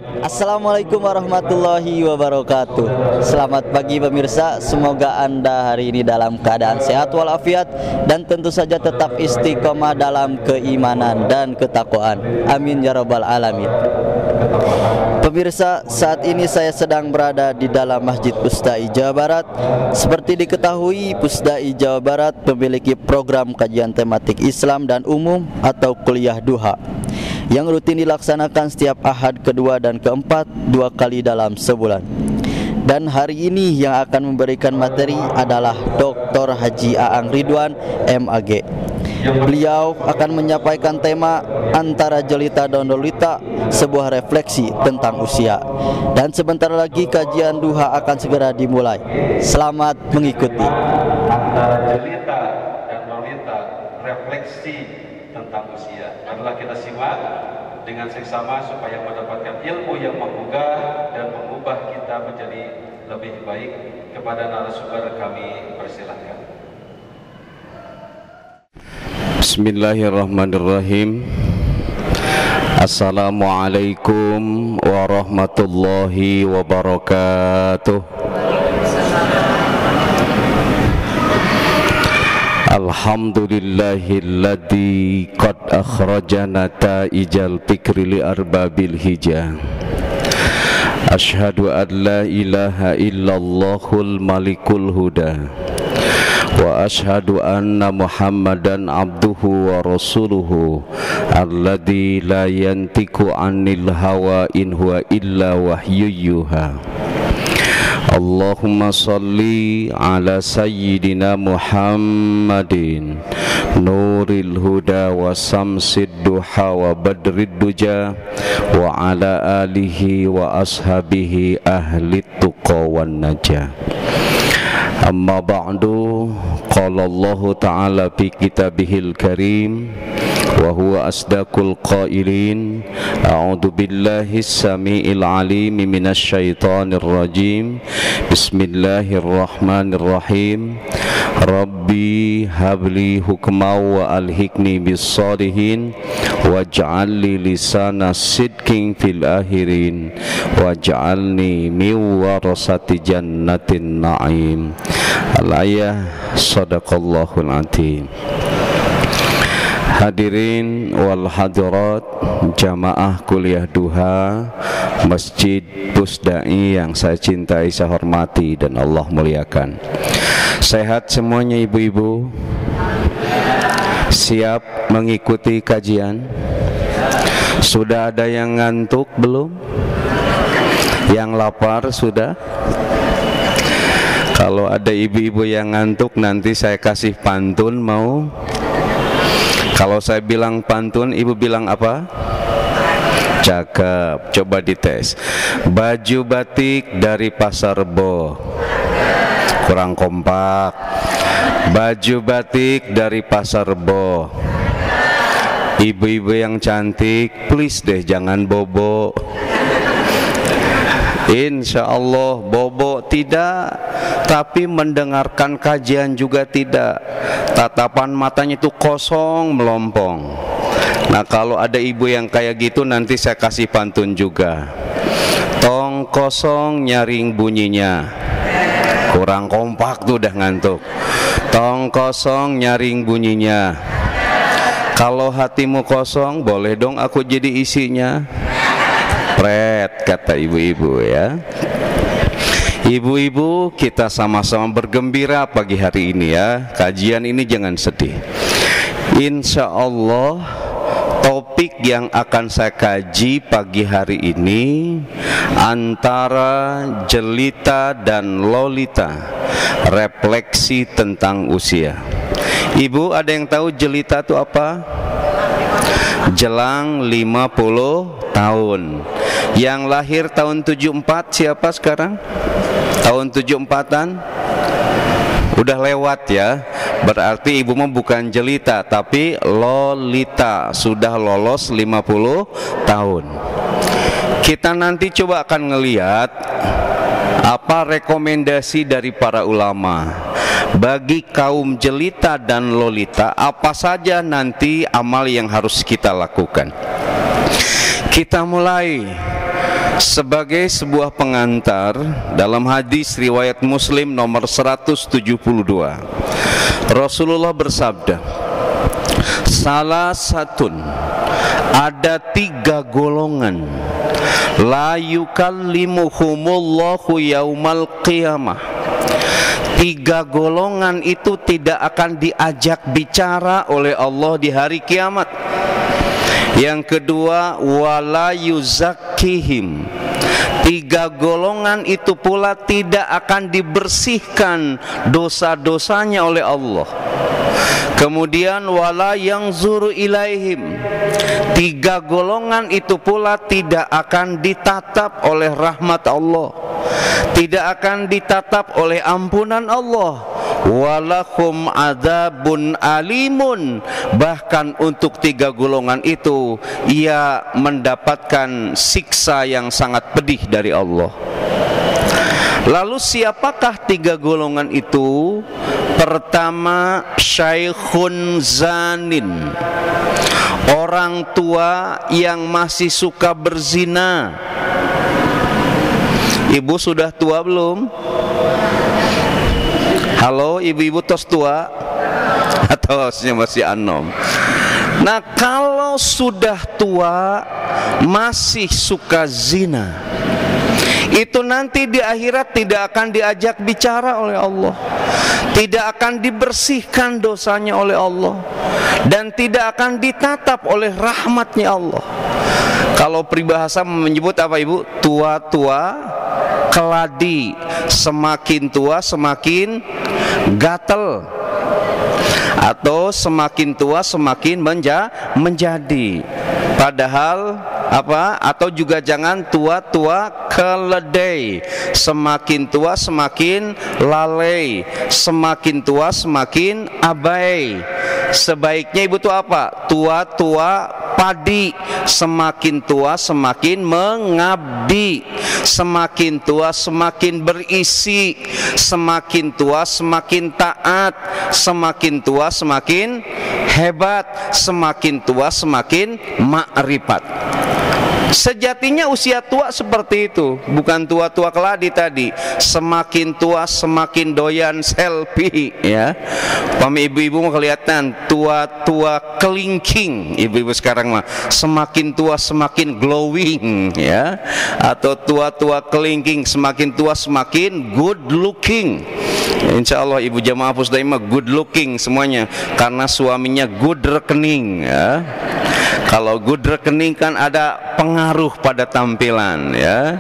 Assalamualaikum warahmatullahi wabarakatuh. Selamat pagi pemirsa, semoga Anda hari ini dalam keadaan sehat walafiat dan tentu saja tetap istiqomah dalam keimanan dan ketakwaan. Amin ya rabbal alamin. Pemirsa, saat ini saya sedang berada di dalam Masjid Pusdai Jawa Barat. Seperti diketahui, Pusdai Jawa Barat memiliki program kajian tematik Islam dan umum atau kuliah duha yang rutin dilaksanakan setiap Ahad kedua dan keempat 2 kali dalam sebulan. Dan hari ini yang akan memberikan materi adalah Dr. Haji Aang Ridwan MAG. Beliau akan menyampaikan tema Antara Jelita dan Lolita, sebuah refleksi tentang usia. Dan sebentar lagi kajian duha akan segera dimulai. Selamat mengikuti. Antara Jelita dan Lolita, refleksi tentang usia. Marilah kita simak dengan seksama supaya mendapatkan ilmu yang menggugah dan mengubah kita menjadi lebih baik. Kepada narasumber kami persilahkan. Bismillahirrahmanirrahim. Assalamualaikum warahmatullahi wabarakatuh. Alhamdulillahilladzi qad akhrajana ta'ijal fikri li arbabil hijah. Ashhadu an la ilaha illallahul malikul huda wa ashhadu anna Muhammadan abduhu wa rasuluhu alladzi la yantiqu anil hawa in huwa illa wahyuyyuha. Allahumma salli ala sayyidina Muhammadin nuril huda wa samsid duha wa badrid duja wa ala alihi wa ashabihi ahli tuqa wan najah. Amma ba'du, qala Allah ta'ala fi kitabihil karim wa huwa asdaqul qailin. A'udzu billahi samiil alim minasy syaithanir rajim. Bismillahirrahmanirrahim. Rabbi habli hukma wa alhiqni bis sholihin waj'al li lisana sidqin fil akhirin waj'alni min warasati jannatin na'im. Al-ayah, sadaqallahul azim. Hadirin wal hadirat jamaah kuliah duha Masjid Pusdai yang saya cintai, saya hormati dan Allah muliakan. Sehat semuanya ibu-ibu? Siap mengikuti kajian? Sudah ada yang ngantuk belum? Yang lapar sudah? Kalau ada ibu-ibu yang ngantuk nanti saya kasih pantun, mau? Kalau saya bilang pantun, ibu bilang apa? Cakep, coba dites. Baju batik dari Pasar Rebo. Kurang kompak. Baju batik dari Pasar Rebo. Ibu-ibu yang cantik, please deh jangan bobo. Insya Allah bobo tidak, tapi mendengarkan kajian juga tidak. Tatapan matanya itu kosong melompong. Nah kalau ada ibu yang kayak gitu nanti saya kasih pantun juga. Tong kosong nyaring bunyinya. Kurang kompak tuh udah ngantuk. Tong kosong nyaring bunyinya. Kalau hatimu kosong boleh dong aku jadi isinya. Pret, kata ibu-ibu ya. Ibu-ibu, kita sama-sama bergembira pagi hari ini ya. Kajian ini jangan sedih. Insya Allah topik yang akan saya kaji pagi hari ini antara jelita dan lolita, refleksi tentang usia. Ibu ada yang tahu jelita itu apa? Jelang 50 tahun. Yang lahir tahun 74 siapa sekarang? Tahun 74-an? Udah lewat ya. Berarti ibu mah bukan jelita tapi lolita, sudah lolos 50 tahun. Kita nanti coba akan ngeliat apa rekomendasi dari para ulama bagi kaum jelita dan lolita, apa saja nanti amal yang harus kita lakukan. Kita mulai sebagai sebuah pengantar dalam hadis riwayat Muslim nomor 172, Rasulullah bersabda, salah satun, ada 3 golongan, la yukallimuhumullahu yaumal qiyamah. 3 golongan itu tidak akan diajak bicara oleh Allah di hari kiamat. Yang kedua, wala yuzakkihim. 3 golongan itu pula tidak akan dibersihkan dosa-dosanya oleh Allah. Kemudian wala yanzuru ilaihim. 3 golongan itu pula tidak akan ditatap oleh rahmat Allah, tidak akan ditatap oleh ampunan Allah. Walahum adzabun alimun. Bahkan untuk 3 golongan itu ia mendapatkan siksa yang sangat pedih dari Allah. Lalu siapakah 3 golongan itu? Pertama, syaikhun zanin, orang tua yang masih suka berzina. Ibu sudah tua belum? Halo, ibu-ibu tos tua? Atau masih anom? Nah, kalau sudah tua masih suka zina, itu nanti di akhirat tidak akan diajak bicara oleh Allah, tidak akan dibersihkan dosanya oleh Allah, dan tidak akan ditatap oleh rahmatnya Allah. Kalau peribahasa menyebut apa ibu? Tua-tua keladi, semakin tua semakin gatel, atau semakin tua semakin menjadi. Padahal apa? Atau juga jangan tua-tua keledai, semakin tua semakin lalai, semakin tua semakin abai. Sebaiknya ibu tuh apa? Tua-tua padi, semakin tua semakin mengabdi, semakin tua semakin berisi, semakin tua semakin taat, semakin tua semakin hebat, semakin tua semakin makrifat. Sejatinya usia tua seperti itu, bukan tua-tua keladi tadi. Semakin tua semakin doyan selfie, ya. Pami ibu-ibu mau kelihatan tua-tua kelingking. Ibu-ibu sekarang mah semakin tua semakin glowing, ya. Atau tua-tua kelingking semakin tua semakin good looking. Insya Allah ibu jamaah Pusdaimah good looking semuanya, karena suaminya good rekening, ya. Kalau good rekening kan ada pengaruh pada tampilan, ya,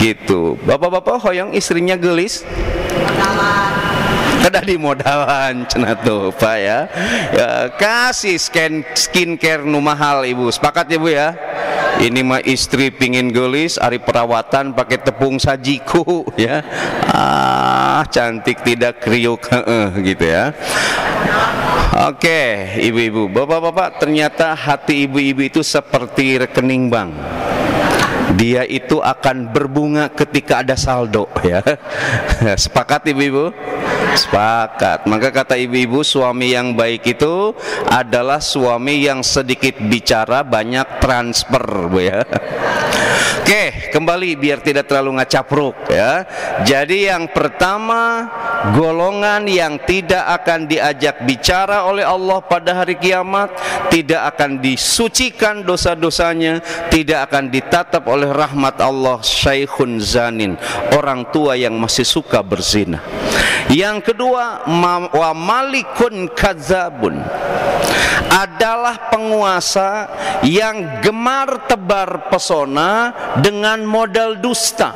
gitu. Bapak-bapak hoyong istrinya gelis, kada di modalan cenah tuh Pak, ya. Kasih skincare nu mahal ibu, sepakat ya bu ya. Ini mah istri pingin gelis, ari perawatan pakai tepung sajiku, ya. Cantik tidak kriuk, gitu ya. Oke, ibu-ibu, bapak-bapak, ternyata hati ibu-ibu itu seperti rekening bank. Dia itu akan berbunga ketika ada saldo, ya. Sepakat ibu-ibu? Sepakat. Maka kata ibu-ibu, suami yang baik itu adalah suami yang sedikit bicara banyak transfer, bu, ya. Oke, kembali biar tidak terlalu ngacapruk, ya. Jadi yang pertama, golongan yang tidak akan diajak bicara oleh Allah pada hari kiamat, tidak akan disucikan dosa-dosanya, tidak akan ditatap oleh rahmat Allah, syaikhun zanin, orang tua yang masih suka berzina. Yang kedua, wa malikun kadzabun, adalah penguasa yang gemar tebar pesona dengan modal dusta.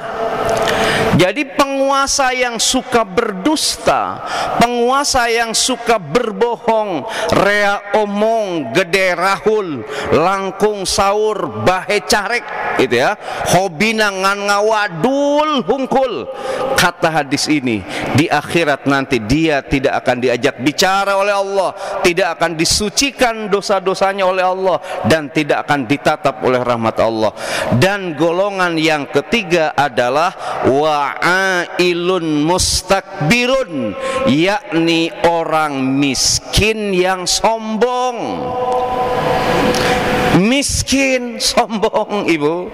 Jadi penguasa yang suka berdusta, penguasa yang suka berbohong, rea omong, gede rahul, langkung saur, bahe carek, gitu ya. Hobina ngan ngawadul hungkul. Kata hadis ini, di akhirat nanti dia tidak akan diajak bicara oleh Allah, tidak akan disucikan dosa-dosanya oleh Allah, dan tidak akan ditatap oleh rahmat Allah. Dan golongan yang ketiga adalah wa'ailun mustakbirun, yakni orang miskin yang sombong. Miskin, sombong ibu.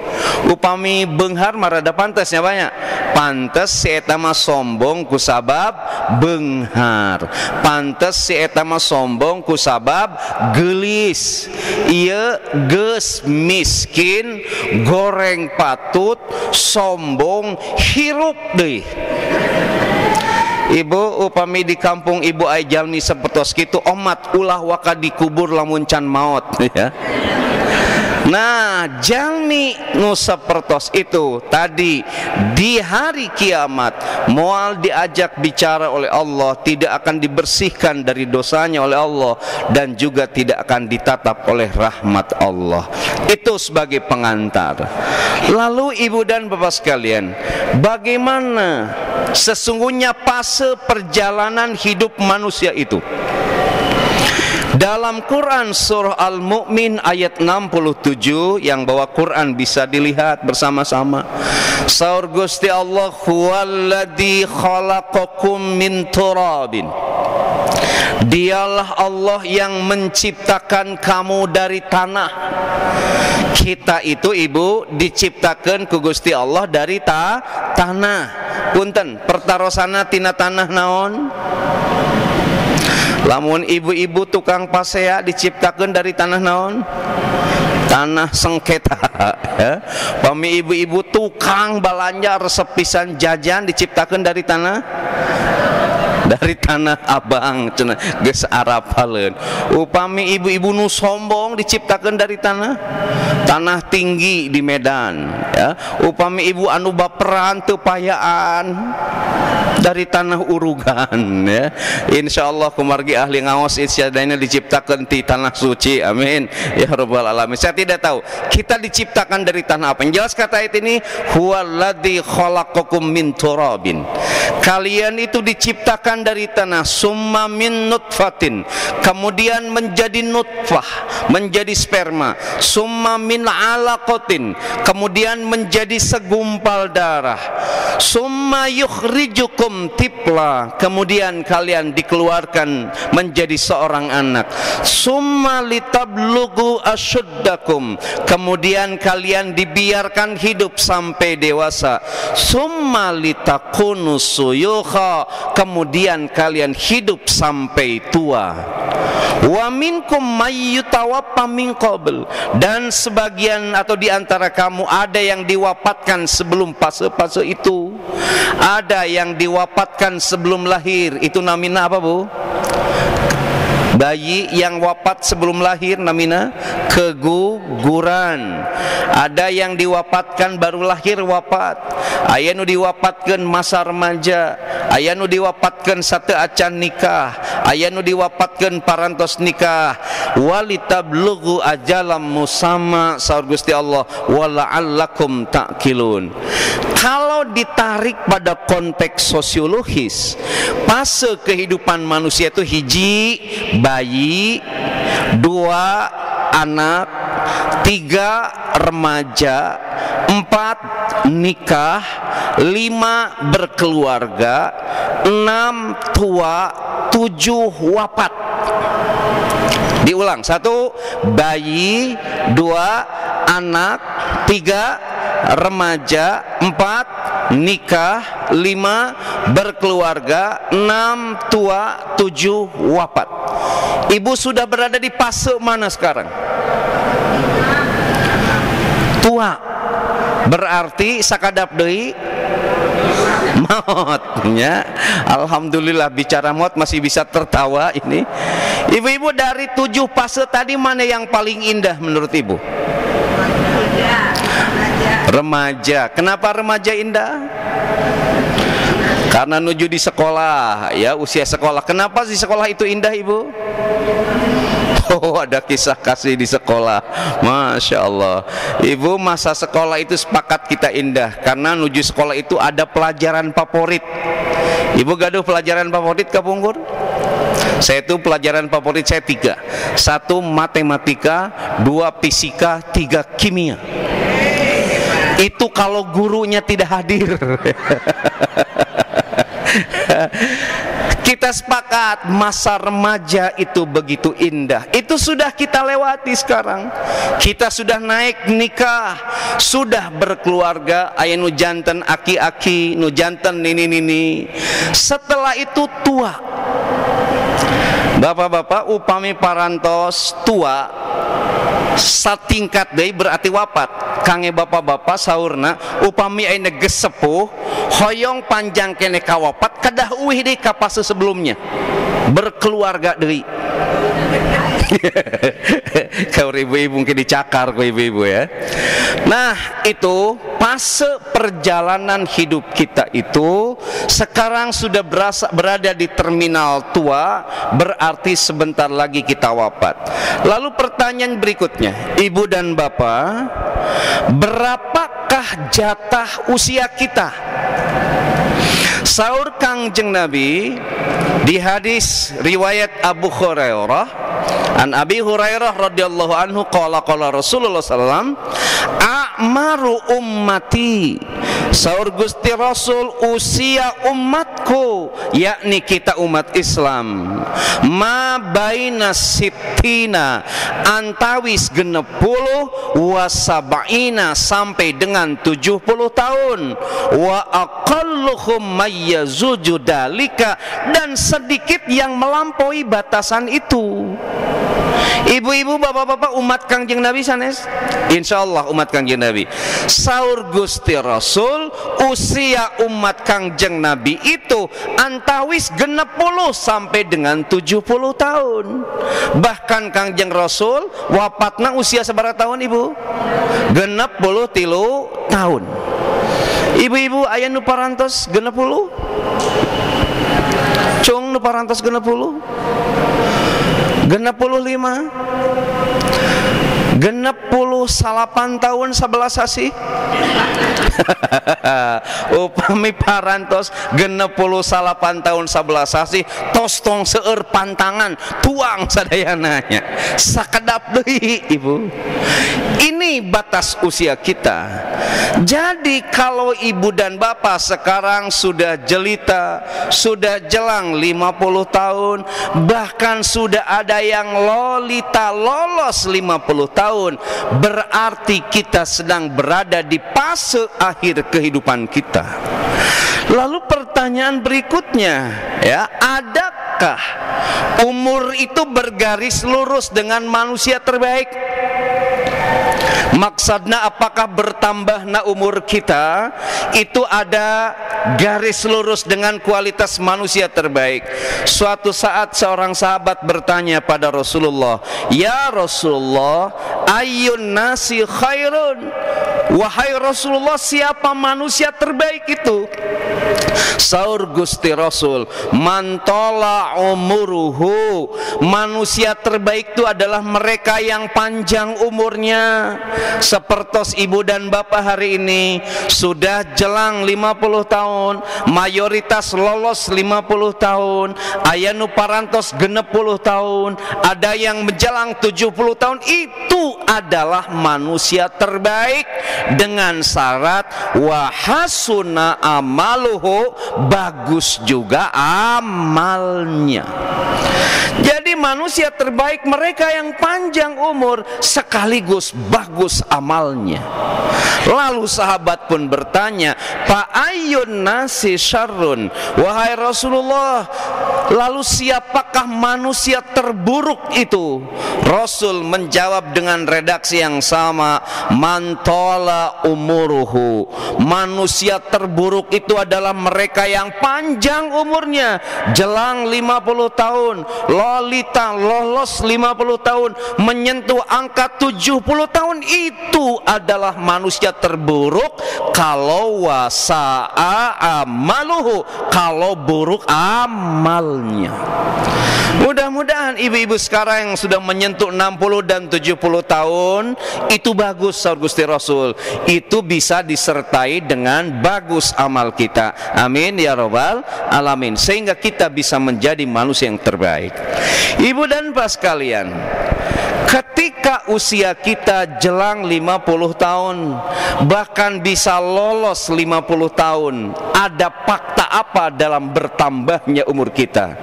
Upami beunghar marada pantesnya banyak. Pantes si eta mah sombong kusabab beunghar. Pantes si eta mah sombong kusabab geulis. Ieu geus miskin, goreng patut, sombong, hirup deui. Ibu upami di kampung ibu ai jalmi sapertos kitu omat ulah waka dikubur lamun can maot ya. Nah, jalmi nu sapertos itu tadi di hari kiamat moal diajak bicara oleh Allah, tidak akan dibersihkan dari dosanya oleh Allah dan juga tidak akan ditatap oleh rahmat Allah. Itu sebagai pengantar. Lalu ibu dan bapak sekalian, bagaimana sesungguhnya fase perjalanan hidup manusia itu? Dalam Quran surah Al-Mu'min ayat 67 yang bawa Quran bisa dilihat bersama-sama. Saur Gusti Allah, huwaladzi khalaqakum min turabin. Dialah Allah yang menciptakan kamu dari tanah. Kita itu ibu diciptakan ku Gusti Allah dari tanah. Punten, pertarosana tina tanah naon? Lamun ibu-ibu tukang pasea diciptakan dari tanah naon? Tanah sengketa ya. Pami ibu-ibu tukang balanja resep pisan jajan diciptakan dari tanah abang cenah geus arapaleun. Upami ibu-ibu nu sombong diciptakan dari tanah tinggi di Medan ya. Upami ibu anu baperan teu payaan dari tanah urugan ya. Insyaallah kumargi ahli ngaos isyadana diciptakan di tanah suci, amin ya rabbal alamin. Saya tidak tahu kita diciptakan dari tanah apa. Yang jelas kata ayat ini, huwaladzi khalaqakum min turabin. Kalian itu diciptakan dari tanah, summa min nutfatin, kemudian menjadi nutfah, menjadi sperma, summa min alaqatin, kemudian menjadi segumpal darah, summa yukhrijukum tifla, kemudian kalian dikeluarkan menjadi seorang anak, summa litablughu asyuddakum, kemudian kalian dibiarkan hidup sampai dewasa, summa litakunu suyukha, kemudian kalian hidup sampai tua. Wa minkum mayyutawaffa min qabl, dan sebagian atau di antara kamu ada yang diwafatkan sebelum fase-fase itu. Ada yang diwafatkan sebelum lahir. Itu namina apa, Bu? Bayi yang wafat sebelum lahir namina keguguran. Ada yang diwafatkan baru lahir wafat. Aya nu diwafatkan masa remaja, aya nu diwafatkan sate acan nikah, aya nu diwafatkan parantos nikah. Walitablughu ajalam musamma, saur Gusti Allah, wala'allakum ta'qilun. Kalau ditarik pada konteks sosiologis, fase kehidupan manusia itu hiji bayi, 2 anak, 3 remaja, 4 nikah, 5 berkeluarga, 6 tua, 7 wafat. Diulang, 1 bayi, 2 anak, 3 remaja, 4 nikah, 5 berkeluarga, 6 tua, 7 wafat. Ibu sudah berada di fase mana sekarang? Tua. Berarti sakadap deui mautnya. Alhamdulillah bicara maut masih bisa tertawa ini. Ibu-ibu, dari 7 fase tadi mana yang paling indah menurut ibu? Remaja. Kenapa remaja indah? Karena nuju di sekolah ya, usia sekolah. Kenapa di sekolah itu indah, ibu? Oh, ada kisah kasih di sekolah. Masya Allah. Ibu, masa sekolah itu sepakat kita indah karena nuju sekolah itu ada pelajaran favorit. Ibu gaduh pelajaran favorit ke Pungkur? Saya itu pelajaran favorit saya 3. 1 matematika, 2 fisika, 3 kimia. Itu kalau gurunya tidak hadir. Kita sepakat masa remaja itu begitu indah. Itu sudah kita lewati sekarang. Kita sudah naik nikah, sudah berkeluarga, aya nu janten aki-aki, nu janten nini-nini. Setelah itu tua. Bapak-bapak upami parantos tua satingkat deui berarti wafat. Kange bapak-bapak saurna upami ayeuna geus sepuh hoyong panjang kene ka wafat kadah uih deui ka fase sebelumnya berkeluarga deui. Kau ibu-ibu mungkin dicakar ku ibu-ibu ya. Nah itu fase perjalanan hidup kita itu sekarang sudah berada di terminal tua, berarti sebentar lagi kita wafat. Lalu pertanyaan berikutnya, ibu dan bapak, berapakah jatah usia kita? Saur Kangjeng Nabi di hadis riwayat Abu Hurairah, an Abi Hurairah radhiyallahu anhu qala Rasulullah sallallahu a'maru ummati, saur Gusti Rasul usia umatku, yakni kita umat Islam, ma baina sittina, antawis 60 wa sab'ina, sampai dengan 70 tahun, wa aqalluhum mayyazuju dalika, dan sedikit yang melampaui batasan itu. Ibu-ibu, bapak-bapak, umat Kangjeng Nabi sanes? Insyaallah umat Kangjeng Nabi. Saur Gusti Rasul usia umat Kangjeng Nabi itu antawis 60 sampai dengan 70 tahun. Bahkan Kangjeng Rasul wafatna usia sabaraha tahun ibu? 63 tahun. Ibu-ibu aya nu parantos 60? Cung nu parantos 60? 65, 68 tahun 11 sasi. Upami parantos 68 tahun 11 sasi, tos tong seueur pantangan tuang sadayananya sakedap deui ibu. Ini batas usia kita. Jadi kalau ibu dan bapak sekarang sudah jelita, sudah jelang 50 tahun, bahkan sudah ada yang lolita lolos 50 tahun, berarti kita sedang berada di fase akhir kehidupan kita. Lalu pertanyaan berikutnya, ya, adakah umur itu bergaris lurus dengan manusia terbaik? Maksudnya apakah bertambahnya umur kita itu ada garis lurus dengan kualitas manusia terbaik? Suatu saat seorang sahabat bertanya pada Rasulullah, "Ya Rasulullah, ayyun nasi khairun?" Wahai Rasulullah, siapa manusia terbaik itu? Saur Gusti Rasul, "Man tola umuruhu." Manusia terbaik itu adalah mereka yang panjang umurnya. Sepertos ibu dan bapak hari ini sudah jelang 50 tahun, mayoritas lolos 50 tahun, aya nu parantos 60 tahun, ada yang menjelang 70 tahun. Itu adalah manusia terbaik dengan syarat wa hasuna amaluhu, bagus juga amalnya. Jadi manusia terbaik mereka yang panjang umur sekaligus bagus amalnya. Lalu sahabat pun bertanya, "Fa ayyun nasi syarrun?" Wahai Rasulullah, lalu siapakah manusia terburuk itu? Rasul menjawab dengan redaksi yang sama, "Man tola umuruhu." Manusia terburuk itu adalah mereka yang panjang umurnya, jelang 50 tahun, lolita lolos 50 tahun, menyentuh angka 70 tahun. Itu adalah manusia terburuk kalau wasa'a amaluhu, kalau buruk amalnya. Mudah-mudahan ibu-ibu sekarang yang sudah menyentuh 60 dan 70 tahun itu bagus, saur Gusti Rasul. Itu bisa disertai dengan bagus amal kita. Amin ya rabbal alamin. Sehingga kita bisa menjadi manusia yang terbaik. Ibu dan bapak sekalian, ketika ketika usia kita jelang 50 tahun, bahkan bisa lolos 50 tahun, ada fakta apa dalam bertambahnya umur kita?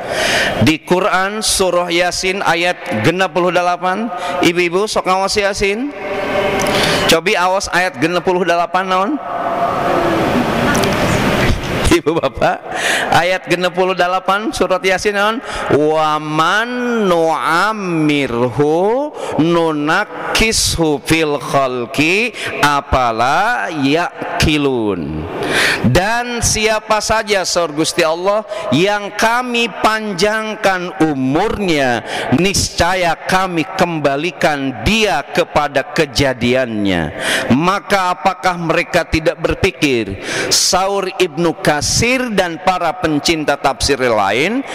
Di Quran surah Yasin ayat 68, ibu-ibu sok ngawas Yasin. Cobi awas ayat 68 naon? Ibu bapak, ayat 68 surat Yasin naon? Wa man nu'ammirhu nunakkishu fil khalqi apala ya'kilun. Dan siapa saja saur Gusti Allah yang kami panjangkan umurnya, niscaya kami kembalikan dia kepada kejadiannya. Maka apakah mereka tidak berpikir? Saur Ibnu Katsir dan para pencinta tafsir lain,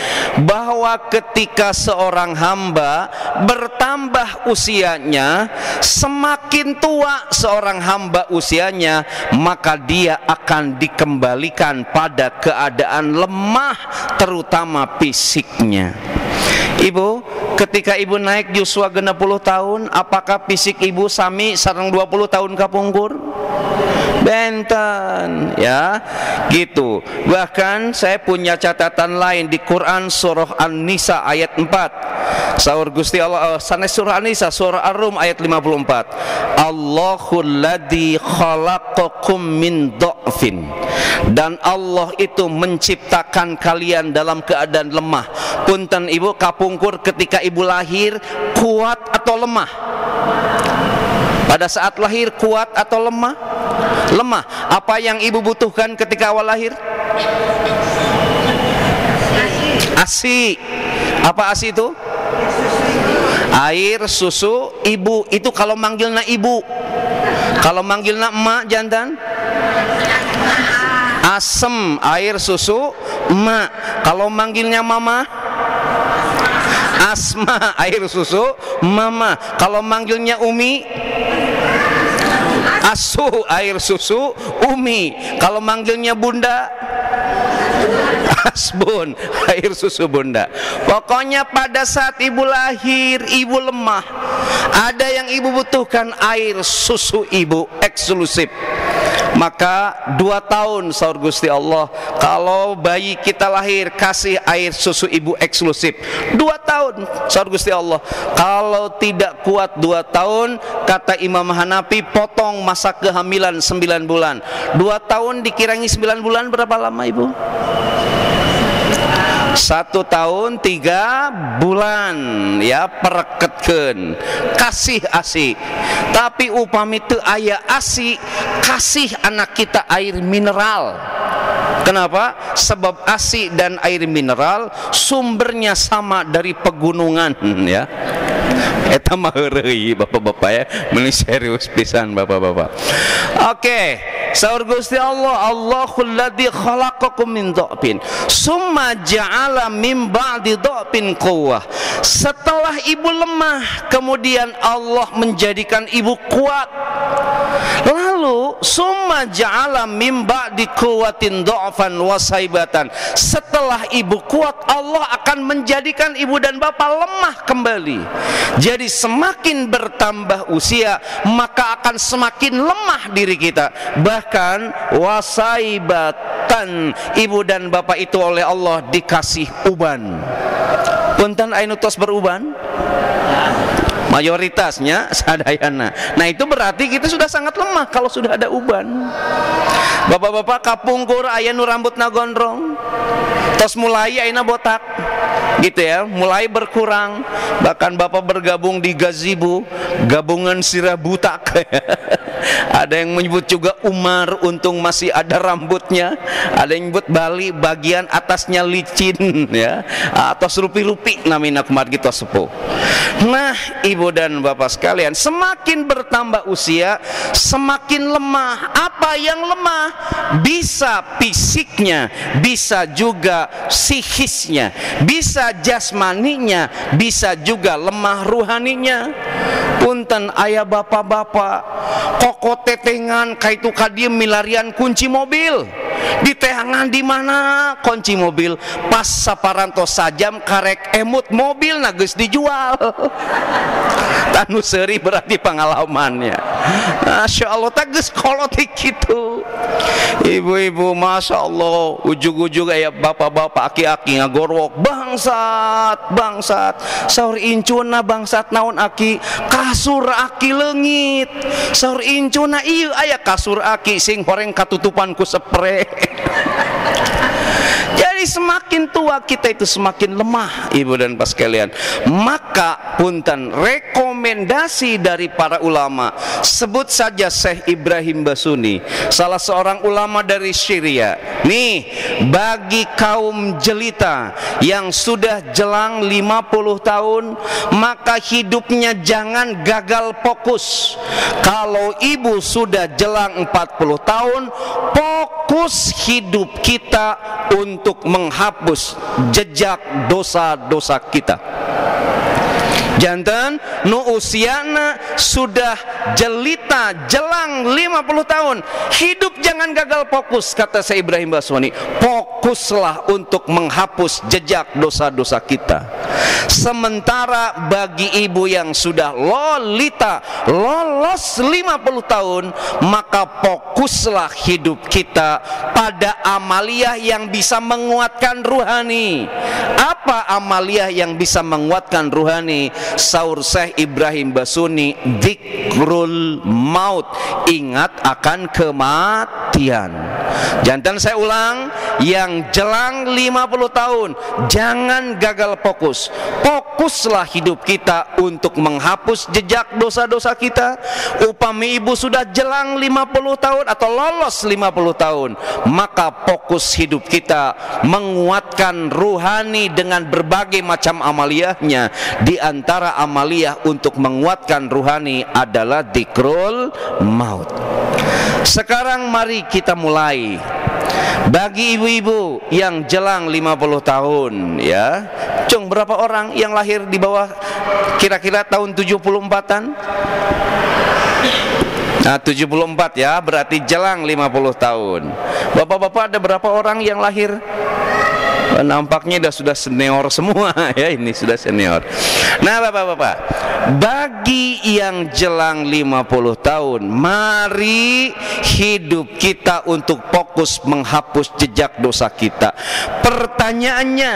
bahwa ketika seorang hamba bertambah usianya, semakin tua seorang hamba usianya, maka dia akan dikembalikan pada keadaan lemah, terutama fisiknya. Ibu, ketika ibu naik Yuswa 60 tahun, apakah fisik ibu sami sareng 20 tahun kapungkur? Benten, ya, gitu. Bahkan saya punya catatan lain di Quran surah An-Nisa ayat 4. Saur Gusti Allah, sanes surah An-Nisa, surah Ar-Rum ayat 54. Allahul ladzi khalaqakum min dha'fin. Dan Allah itu menciptakan kalian dalam keadaan lemah. Punten ibu, kapungkur ketika ibu lahir kuat atau lemah? Pada saat lahir kuat atau lemah? Lemah. Apa yang ibu butuhkan ketika awal lahir? ASI. Apa ASI itu? Air susu ibu. Itu kalau manggilna ibu. Kalau manggilna emak jantan? Asem. Air susu emak. Kalau manggilnya mama? Asma. Air susu mama. Kalau manggilnya umi? Asu. Air susu umi. Kalau manggilnya bunda? Asbun. Air susu bunda. Pokoknya pada saat ibu lahir, ibu lemah. Ada yang ibu butuhkan air susu ibu eksklusif. Maka 2 tahun saur Gusti Allah, kalau bayi kita lahir kasih air susu ibu eksklusif 2 tahun saur Gusti Allah. Kalau tidak kuat 2 tahun, kata Imam Hanafi, potong masa kehamilan 9 bulan. 2 tahun dikurangi 9 bulan berapa lama ibu? 1 tahun 3 bulan, ya, pereketkeun kasih ASI. Tapi upami teu aya ASI, kasih anak kita air mineral. Kenapa? Sebab ASI dan air mineral sumbernya sama dari pegunungan, ya. Eta mah heureuy bapak-bapak, ya. Meni serius pisan bapak-bapak. Oke, saur Gusti Allah, Allahul ladzi khalaqakum min dha'fin summa ja'ala min ba'di dha'fin quwwah. Setelah ibu lemah, kemudian Allah menjadikan ibu kuat. Lalu summa ja'ala min ba'di quwwatin dha'fan wa saibatan. Setelah ibu kuat, Allah akan menjadikan ibu dan bapak lemah kembali. Jadi semakin bertambah usia, maka akan semakin lemah diri kita. Bahkan wasaibatan, ibu dan bapak itu oleh Allah dikasih uban. Punten anu tos beruban? Mayoritasnya sadayana. Nah itu berarti kita sudah sangat lemah kalau sudah ada uban. Bapak-bapak kapungkur aya nu rambutna gondrong, tos mulai ayeuna botak, gitu ya, mulai berkurang. Bahkan bapak bergabung di Gazibu, gabungan sirah butak. Ada yang menyebut juga Umar, untung masih ada rambutnya. Ada yang menyebut Bali, bagian atasnya licin, ya, atau serupi-lupi namina kemar gitu sepuh. Nah ibu dan bapak sekalian, semakin bertambah usia, semakin lemah. Apa yang lemah? Bisa fisiknya, bisa juga psikisnya, bisa jasmaninya, bisa juga lemah ruhaninya. Punten ayah bapak-bapak, koko tetengan kaitu kadiem milarian kunci mobil. di teangan di mana kunci mobil, pas saparanto sajam karek emut mobil geus dijual. Tanu seuri berarti pengalamannya. Masya Allah, geus kolotik gitu. Ibu-ibu, Masya Allah, ujug-ujug aya bapak-bapak aki-aki ngagorwok, bangsat saur incuna bangsat naon aki, kasur aki leungit. Saur incuna ieu aya kasur aki sing horeng katutupan ku spray. Jadi semakin tua kita itu semakin lemah, ibu dan bapak sekalian. Maka punten rekomendasi dari para ulama, sebut saja Syekh Ibrahim Basuni, salah seorang ulama dari Syria. Nih, bagi kaum jelita yang sudah jelang 50 tahun, maka hidupnya jangan gagal fokus. Kalau ibu sudah jelang 40 tahun, fokus hidup kita untuk menghapus jejak dosa-dosa kita. Jantan nu usiana sudah jelita jelang 50 tahun, hidup jangan gagal fokus, kata Syekh Ibrahim Basuni. Fokuslah untuk menghapus jejak dosa-dosa kita. Sementara bagi ibu yang sudah lolita, lolos 50 tahun, maka fokuslah hidup kita pada amaliyah yang bisa menguatkan ruhani. Apa amaliyah yang bisa menguatkan ruhani? Saur Syekh Ibrahim Basuni, dzikrul maut, ingat akan kematian. Jantan saya ulang, yang jelang 50 tahun jangan gagal fokus. Fokuslah hidup kita untuk menghapus jejak dosa-dosa kita. Upami ibu sudah jelang 50 tahun atau lolos 50 tahun, maka fokus hidup kita menguatkan ruhani dengan berbagai macam amaliyahnya. Di antara amaliyah untuk menguatkan ruhani adalah dzikrul maut. Sekarang mari kita mulai. Bagi ibu-ibu yang jelang 50 tahun, ya, Cung, berapa orang yang lahir di bawah kira-kira tahun 74-an? Nah, 74 ya, berarti jelang 50 tahun. Bapak-bapak, ada berapa orang yang lahir? Nampaknya sudah senior semua ya, ini sudah senior. Nah, bapak-bapak, bagi yang jelang 50 tahun, mari hidup kita untuk fokus menghapus jejak dosa kita. Pertanyaannya,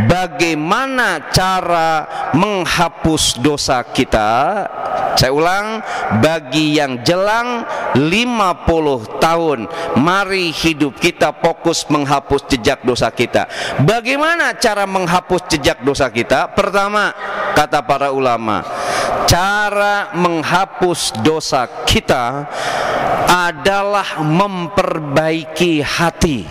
bagaimana cara menghapus dosa kita? Saya ulang, bagi yang jelang 50 tahun, mari hidup kita fokus menghapus jejak dosa kita. Bagaimana cara menghapus jejak dosa kita? Pertama, kata para ulama, cara menghapus dosa kita adalah memperbaiki hati.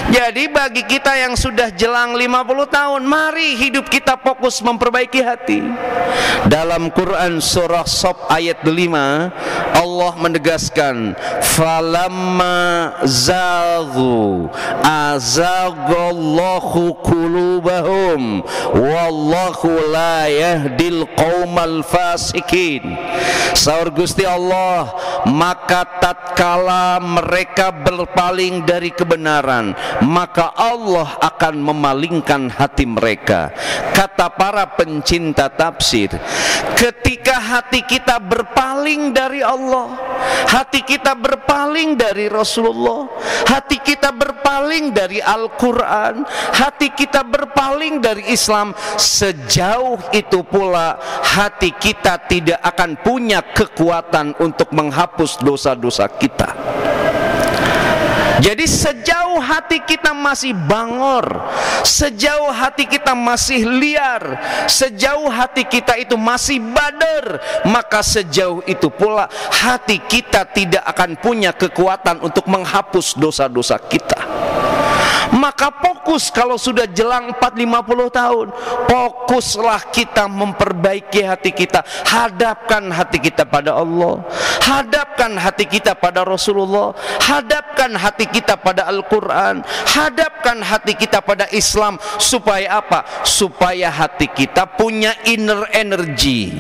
Jadi bagi kita yang sudah jelang 50 tahun, mari hidup kita fokus memperbaiki hati. Dalam Quran surah Shaf ayat 5, Allah menegaskan, falamma zaghu azaghallahu qulubahum wallahu la yahdil qaumal fasikin. Saur Gusti Allah, maka tatkala mereka berpaling dari kebenaran, maka Allah akan memalingkan hati mereka. Kata para pencinta tafsir, ketika hati kita berpaling dari Allah, hati kita berpaling dari Rasulullah, hati kita berpaling dari Al-Quran, hati kita berpaling dari Islam, sejauh itu pula hati kita tidak akan punya kekuatan untuk menghapus dosa-dosa kita. Jadi sejauh hati kita masih bangor, sejauh hati kita masih liar, sejauh hati kita itu masih bader, maka sejauh itu pula hati kita tidak akan punya kekuatan untuk menghapus dosa-dosa kita. Maka fokus kalau sudah jelang 40-50 tahun, fokuslah kita memperbaiki hati kita. Hadapkan hati kita pada Allah, hadapkan hati kita pada Rasulullah, hadapkan hati kita pada Al-Quran, hadapkan hati kita pada Islam. Supaya apa? Supaya hati kita punya inner energy,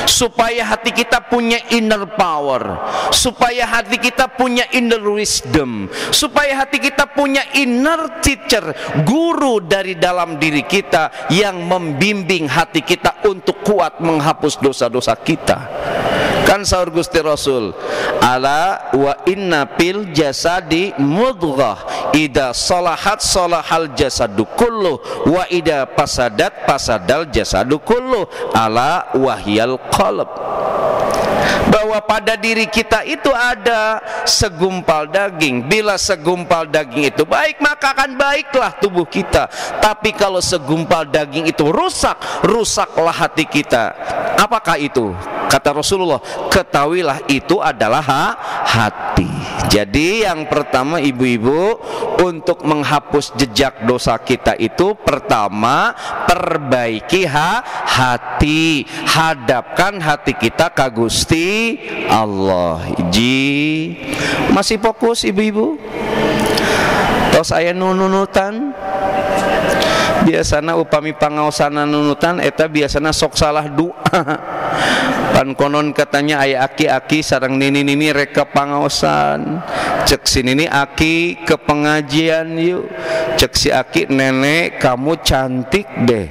supaya hati kita punya inner power, supaya hati kita punya inner wisdom, supaya hati kita punya inner teacher, guru dari dalam diri kita yang membimbing hati kita untuk kuat menghapus dosa-dosa kita. Kan sahur Gusti Rasul, ala wa inna fil jasadi mudghah idza salahat salahal jasadu kullu wa idza fasadat fasadal jasadu kullu ala wahyal qalb. Bahwa pada diri kita itu ada segumpal daging. Bila segumpal daging itu baik, maka akan baiklah tubuh kita. Tapi kalau segumpal daging itu rusak, rusaklah hati kita. Apakah itu? Kata Rasulullah, ketahuilah itu adalah hati. Jadi yang pertama ibu-ibu, untuk menghapus jejak dosa kita itu pertama perbaiki hati. Hadapkan hati kita ka Gusti Allah. Ji, masih fokus ibu-ibu? Tos aya nunutan? Biasana upami pangaosana nunutan eta biasana sok salah doa. Pan konon katanya aya aki-aki sareng nini-nini rek ke pangaosan. Cek si nini aki ke pengajian yuk. Cek si aki, nenek kamu cantik deh.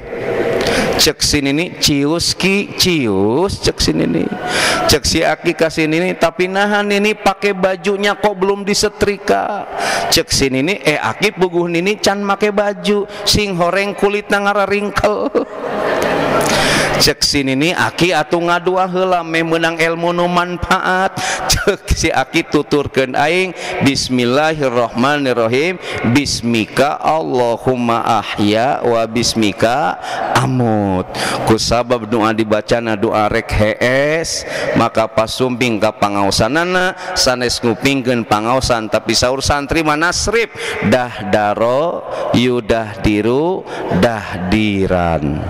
Cek si nini, cius ki cius. Cek si nini, cek si aki kasih nini, tapi nahan nini pakai bajunya kok belum disetrika. Cek si nini, aki puguh nini can make baju, sing horeng kulit ngara ringkel. Cek si nini, aki atuh ngadua heula meh meunang ilmu nu manfaat. Cek si aki tuturkeun aing, bismillahirrahmanirrahim, bismika Allahumma ahya wa bismika amut. Kusabab doa dibacana doa rek hees, maka pasumping ka pangaosanana sanes ngupingkeun pangaosan. Tapi saur santri manasrif dah daro yudah diru dah diran.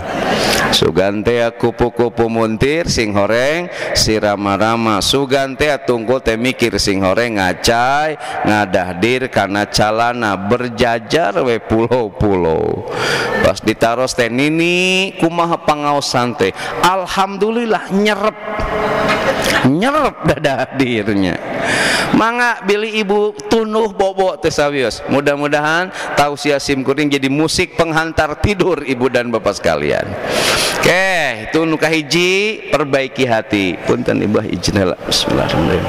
Sugante kupu-kupu muntir sing horeng sirama-rama. Sugante tungkul teh mikir sing horeng ngacai ngadahdir kana calana berjajar we pulau-pulau. Pas ditaros teh nini kumaha pangaosan teh, alhamdulillah nyerep dadadirnya. Mangga bili ibu tunuh bobo teh sawios. Mudah-mudahan tausiah sim kuring jadi musik penghantar tidur ibu dan bapak sekalian. Oke, itu nu kahiji, perbaiki hati. Punten ibu izin heula. Bismillahirrahmanirrahim.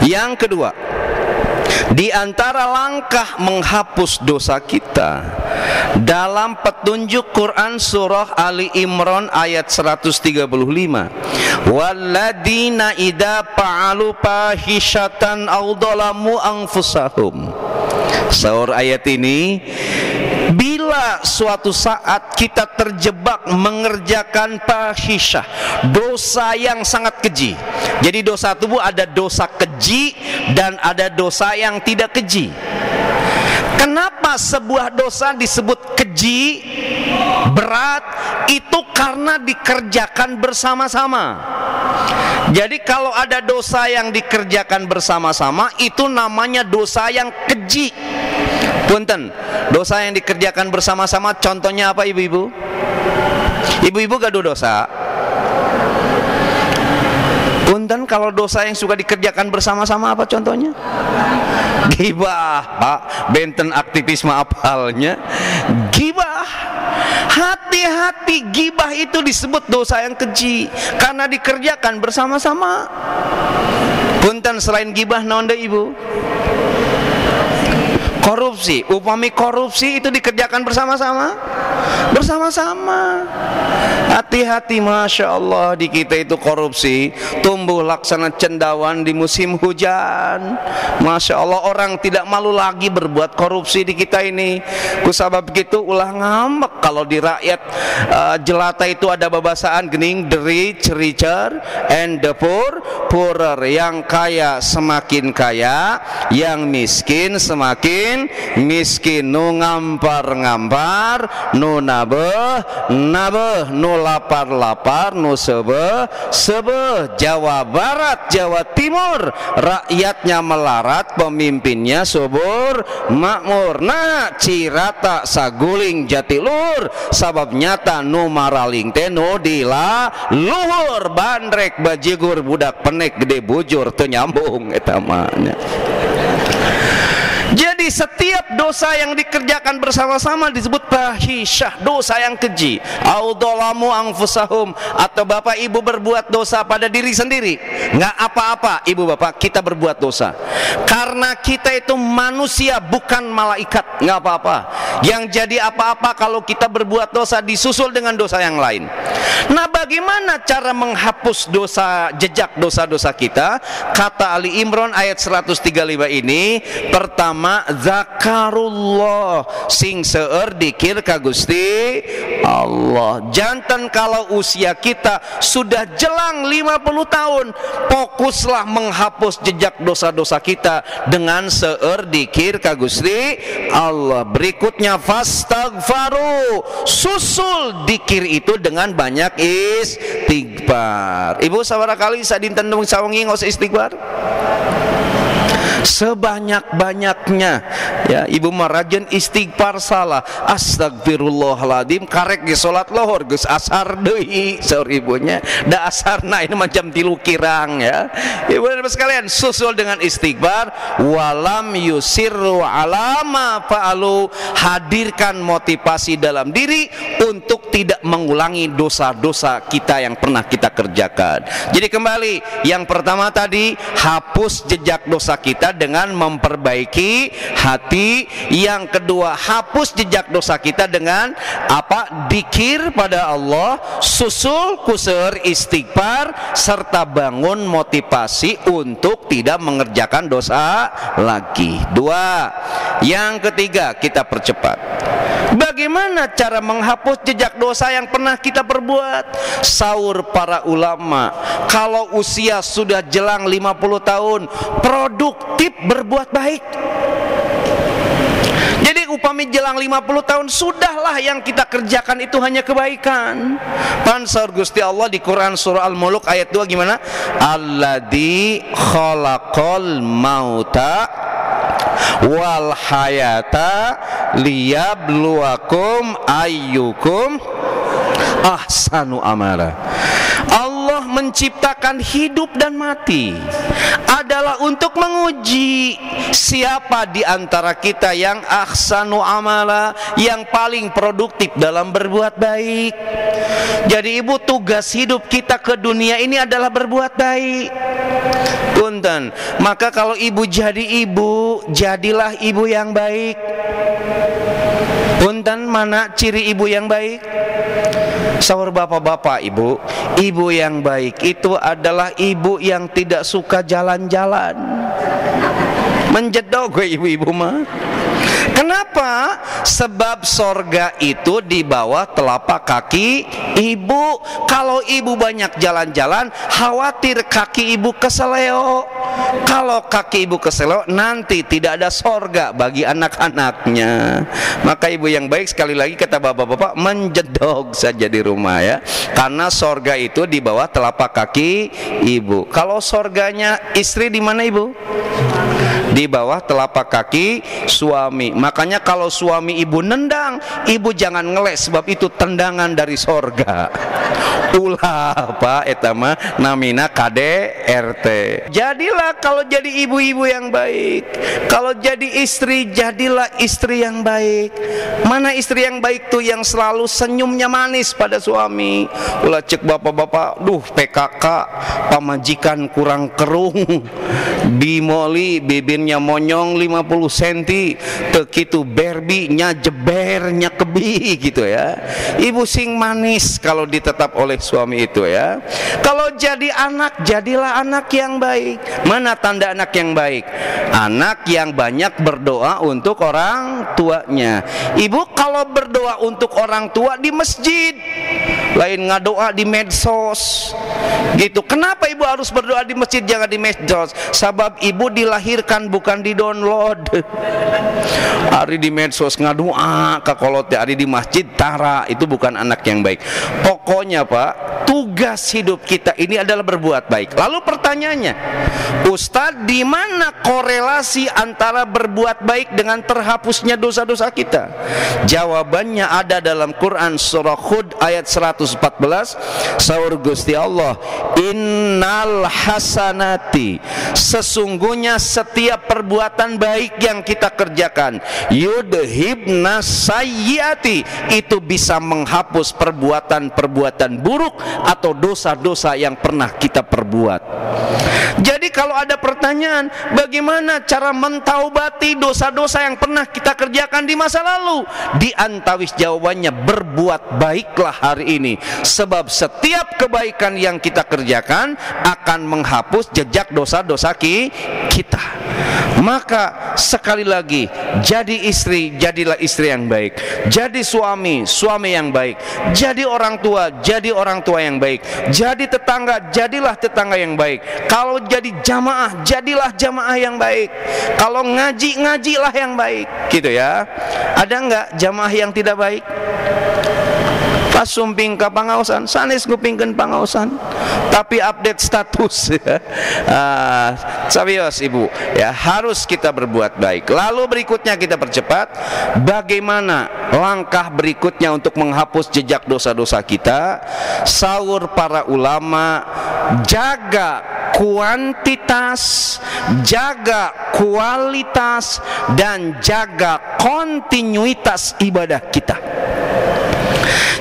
Yang kedua, di antara langkah menghapus dosa kita dalam petunjuk Quran surah Ali Imran ayat 135, walladzina idza fa'alu fahishatan aw dhalamu anfusahum. Saur ayat ini, bila suatu saat kita terjebak mengerjakan fahisyah, dosa yang sangat keji. Jadi dosa tubuh ada dosa keji dan ada dosa yang tidak keji. Kenapa sebuah dosa disebut keji, berat? Itu karena dikerjakan bersama-sama. Jadi kalau ada dosa yang dikerjakan bersama-sama, itu namanya dosa yang keji. Punten, dosa yang dikerjakan bersama-sama contohnya apa ibu-ibu? Ibu-ibu gaduh dosa. Punten, kalau dosa yang suka dikerjakan bersama-sama apa contohnya? Gibah, Pak. Benten aktivisme apalnya. Gibah. Hati-hati, gibah itu disebut dosa yang keji karena dikerjakan bersama-sama. Punten, selain gibah naon deui ibu? Korupsi, upami korupsi itu dikerjakan bersama-sama. Hati-hati, Masya Allah, di kita itu korupsi tumbuh laksana cendawan di musim hujan. Masya Allah, orang tidak malu lagi berbuat korupsi di kita ini. Kusabab gitu ulah ngambek kalau di rakyat jelata itu ada babasaan gening deri cericer and the poor poorer. Yang kaya semakin kaya, yang miskin semakin miskin. Nu ngampar-ngampar, nu nabeh, nu lapar, nu sebeh. Jawa Barat, Jawa Timur, rakyatnya melarat, pemimpinnya subur makmur. Nah, cirata saguling Jatilur, sabab nyata nu maraling teh nu dila luhur. Bandrek bajigur budak penek gede bujur teu nyambung eta mah. Jadi setiap dosa yang dikerjakan bersama-sama disebut fahisyah, dosa yang keji. Audolamu anfusahum, atau bapak ibu berbuat dosa pada diri sendiri. Nggak apa-apa ibu bapak kita berbuat dosa, karena kita itu manusia bukan malaikat. Nggak apa-apa. Yang jadi apa-apa kalau kita berbuat dosa disusul dengan dosa yang lain. Nah, bagaimana cara menghapus dosa, jejak dosa-dosa kita? Kata Ali Imran ayat 135 ini, pertama zakarullah, sing seueur dikir ka Gusti Allah. Janten kalau usia kita sudah jelang 50 tahun, fokuslah menghapus jejak dosa-dosa kita dengan seueur dikir ka Gusti Allah. Berikutnya fastaghfaru, susul dikir itu dengan banyak istighfar. Ibu sabaraha kali sadinten sawengi ngos istighfar? Sebanyak-banyaknya ya. Ibu marajen istighfar salah, astagfirullahaladzim, karek di sholat lohor geus asar deui saur ibunya, da asarna ini macam 3 kirang ya. Ibu-ibu sekalian, susul dengan istighfar. Walam yusirru alama fa'alu, hadirkan motivasi dalam diri untuk tidak mengulangi dosa-dosa kita yang pernah kita kerjakan. Jadi kembali, yang pertama tadi, hapus jejak dosa kita dengan memperbaiki hati. Yang kedua, hapus jejak dosa kita dengan apa? Dikir pada Allah, susul kuseur istighfar, serta bangun motivasi untuk tidak mengerjakan dosa lagi. 2. Yang ketiga, kita percepat. Bagaimana cara menghapus jejak dosa yang pernah kita perbuat? Saur para ulama, kalau usia sudah jelang 50 tahun, produktif berbuat baik. Jadi upami jelang 50 tahun, sudahlah yang kita kerjakan itu hanya kebaikan. Pansar Gusti Allah di Quran surah Al-Muluk ayat 2 gimana? Alladzi khalaqal mauta wal hayata liyabluwakum ayyukum ahsanu amala. Allah menciptakan hidup dan mati adalah untuk menguji siapa di antara kita yang ahsanu amala, yang paling produktif dalam berbuat baik. Jadi ibu, tugas hidup kita ke dunia ini adalah berbuat baik. Punten, maka kalau ibu jadi ibu, jadilah ibu yang baik. Punten, mana ciri ibu yang baik? Saur bapak-bapak, ibu, ibu yang baik itu adalah ibu yang tidak suka jalan-jalan. Menjedok gue ibu-ibu mah. Kenapa? Sebab sorga itu di bawah telapak kaki ibu. Kalau ibu banyak jalan-jalan, khawatir kaki ibu keseleo. Kalau kaki ibu keseleo, nanti tidak ada sorga bagi anak-anaknya. Maka ibu yang baik, sekali lagi kata bapak-bapak, menjedok saja di rumah ya. Karena sorga itu di bawah telapak kaki ibu. Kalau sorganya istri di mana ibu? Di bawah telapak kaki suami. Makanya kalau suami ibu nendang, ibu jangan ngeles, sebab itu tendangan dari sorga. ulah Pak eta mah namina KDRT. Jadilah kalau jadi ibu-ibu yang baik, kalau jadi istri jadilah istri yang baik. Mana istri yang baik tuh yang selalu senyumnya manis pada suami. Ulah cek bapak-bapak, duh PKK pamajikan kurang kerung, bimoli bibirnya monyong 50 cm, tekitu berbinya jebernya kebi gitu ya. Ibu sing manis kalau ditetap oleh suami itu ya. Kalau jadi anak, jadilah anak yang baik. Mana tanda anak yang baik? Anak yang banyak berdoa untuk orang tuanya. Ibu kalau berdoa untuk orang tua di masjid, lain ngadoa di medsos gitu. Kenapa ibu harus berdoa di masjid, jangan di medsos? Sebab ibu dilahirkan bukan di download. Hari di medsos ngadoa kakolot, hari di masjid tara, itu bukan anak yang baik. Pokoknya Pak, tugas hidup kita ini adalah berbuat baik. Lalu pertanyaannya, Ustadz, di mana korelasi antara berbuat baik dengan terhapusnya dosa-dosa kita? Jawabannya ada dalam Quran surah Hud ayat 114. Sahur Gusti Allah, innal hasanati, sesungguhnya setiap perbuatan baik yang kita kerjakan, yudhibna sayyiati, itu bisa menghapus perbuatan-perbuatan buruk atau dosa-dosa yang pernah kita perbuat. Jadi kalau ada pertanyaan, bagaimana cara mentaubati dosa-dosa yang pernah kita kerjakan di masa lalu? Di antawis jawabannya, berbuat baiklah hari ini. Sebab setiap kebaikan yang kita kerjakan akan menghapus jejak dosa-dosa kita. Maka sekali lagi, jadi istri, jadilah istri yang baik. Jadi suami, suami yang baik. Jadi orang tua, jadi orang tua yang baik. Jadi tetangga, jadilah tetangga yang baik. Kalau jadi jamaah, jadilah jamaah yang baik. Kalau ngaji, ngajilah yang baik. Gitu ya. Ada enggak jamaah yang tidak baik? Pas sumping ke pangaosan, sanes ngupingkeun pangaosan, tapi update status. Sabios ibu, ya harus kita berbuat baik. Lalu berikutnya kita percepat, bagaimana langkah berikutnya untuk menghapus jejak dosa-dosa kita? Sahur para ulama, jaga kuantitas, jaga kualitas, dan jaga kontinuitas ibadah kita.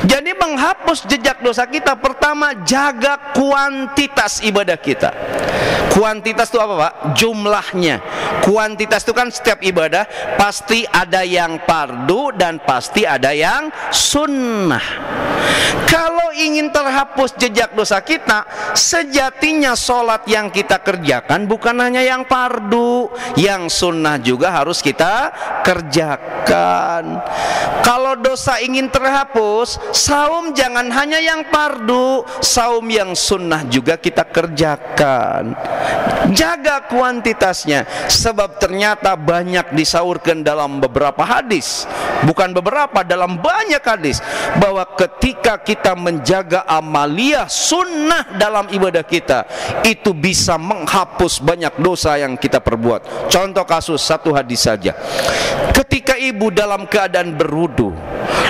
Jadi menghapus jejak dosa kita, pertama jaga kuantitas ibadah kita. Kuantitas itu apa Pak? Jumlahnya. Kuantitas itu kan setiap ibadah pasti ada yang fardu dan pasti ada yang sunnah. Kalau ingin terhapus jejak dosa kita, sejatinya sholat yang kita kerjakan bukan hanya yang fardu, yang sunnah juga harus kita kerjakan. Kalau dosa ingin terhapus, saum jangan hanya yang fardu, saum yang sunnah juga kita kerjakan. Jaga kuantitasnya, sebab ternyata banyak disaurkan dalam beberapa hadis, bukan beberapa, dalam banyak hadis, bahwa ketika kita menjaga amaliyah sunnah dalam ibadah kita, itu bisa menghapus banyak dosa yang kita perbuat. Contoh kasus, satu hadis saja. Ketika ibu dalam keadaan berwudu,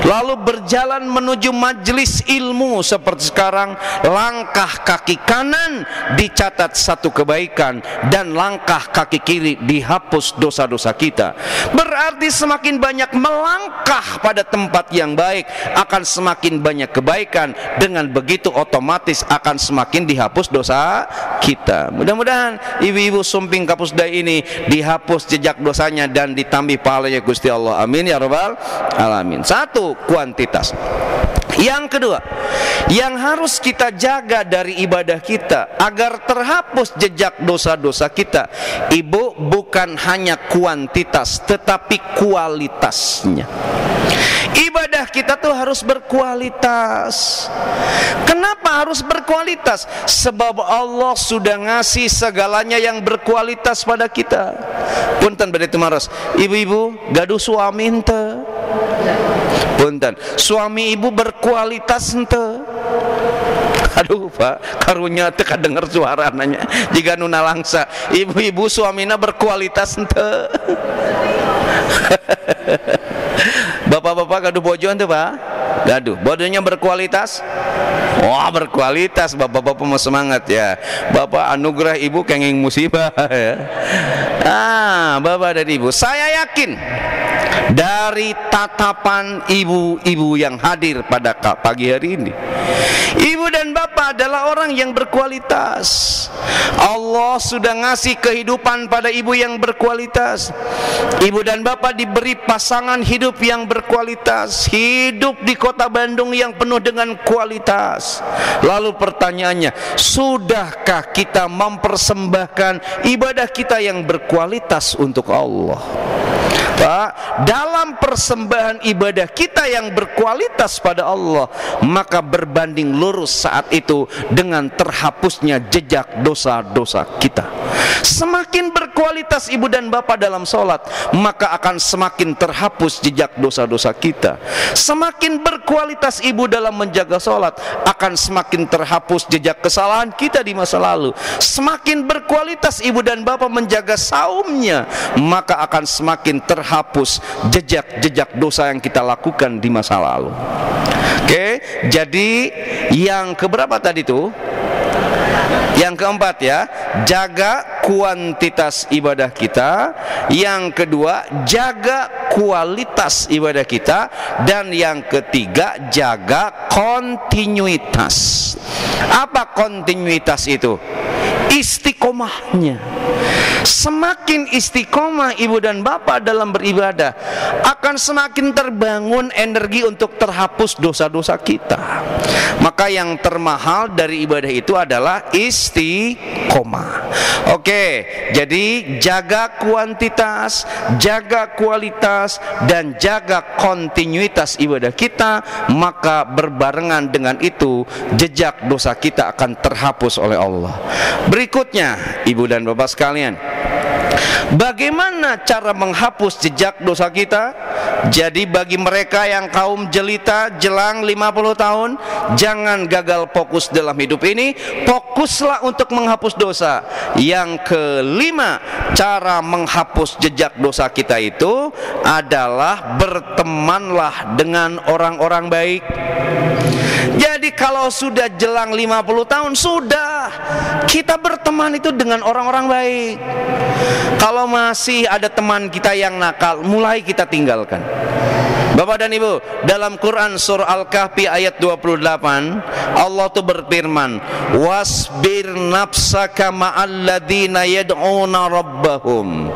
lalu berjalan menuju majelis ilmu seperti sekarang, langkah kaki kanan dicatat satu kebaikan dan langkah kaki kiri dihapus dosa-dosa kita. Berarti semakin banyak melangkah pada tempat yang baik, akan semakin banyak kebaikan. Dengan begitu otomatis akan semakin dihapus dosa kita. Mudah-mudahan ibu-ibu sumping kapusdai ini dihapus jejak dosanya dan ditambah pahalanya Gusti Allah. Amin ya rabbal alamin. Satu, kuantitas. Yang kedua, yang harus kita jaga dari ibadah kita agar terhapus jejak dosa-dosa kita, ibu, bukan hanya kuantitas tetapi kualitasnya. Ibadah kita tuh harus berkualitas. Kenapa harus berkualitas? Sebab Allah sudah ngasih segalanya yang berkualitas pada kita. Punten bade tumaros, ibu-ibu gaduh suami henteu. Punten, suami ibu berkualitas henteu. Aduh Pak, karunya teu kadenger suara nanya. Jika nuna langsa, ibu-ibu suamina berkualitas henteu. Bapak-bapak bapak gaduh bojoan tuh pak, gaduh, bodohnya berkualitas. Wah berkualitas, bapak-bapak mau semangat ya. Bapak anugerah ibu kenging musibah ya. Bapak dan ibu, saya yakin dari tatapan ibu-ibu yang hadir pada pagi hari ini, ibu dan bapak adalah orang yang berkualitas. Allah sudah ngasih kehidupan pada ibu yang berkualitas. Ibu dan bapak diberi pasangan hidup yang berkualitas, hidup di kota Bandung yang penuh dengan kualitas. Lalu pertanyaannya, sudahkah kita mempersembahkan ibadah kita yang berkualitas untuk Allah? Pak, dalam persembahan ibadah kita yang berkualitas pada Allah, maka berbanding lurus saat itu dengan terhapusnya jejak dosa-dosa kita. Semakin berkualitas ibu dan bapak dalam sholat, maka akan semakin terhapus jejak dosa-dosa kita. Semakin berkualitas ibu dalam menjaga sholat, akan semakin terhapus jejak kesalahan kita di masa lalu. Semakin berkualitas ibu dan bapak menjaga saumnya, maka akan semakin terhapus jejak-jejak dosa yang kita lakukan di masa lalu. Oke, jadi yang keberapa tadi tuh? Yang keempat ya, jaga kuantitas ibadah kita. Yang kedua, jaga kualitas ibadah kita. Dan yang ketiga, jaga kontinuitas. Apa kontinuitas itu? Istiqomahnya. Semakin istiqomah ibu dan bapak dalam beribadah, akan semakin terbangun energi untuk terhapus dosa-dosa kita. Maka yang termahal dari ibadah itu adalah istiqomah. Oke, jadi jaga kuantitas, jaga kualitas, dan jaga kontinuitas ibadah kita. Maka berbarengan dengan itu, jejak dosa kita akan terhapus oleh Allah. Berikutnya, ibu dan bapak sekalian, bagaimana cara menghapus jejak dosa kita? Jadi bagi mereka yang kaum jelita jelang 50 tahun, jangan gagal fokus dalam hidup ini, fokuslah untuk menghapus dosa. Yang kelima, cara menghapus jejak dosa kita itu adalah bertemanlah dengan orang-orang baik. Jadi kalau sudah jelang 50 tahun, sudah kita berteman itu dengan orang-orang baik. Kalau masih ada teman kita yang nakal, mulai kita tinggalkan. Bapak dan Ibu, dalam Quran surah Al-Kahfi ayat 28, Allah tuh berfirman, wasbir nafsaka ma'alladina yad'una rabbahum.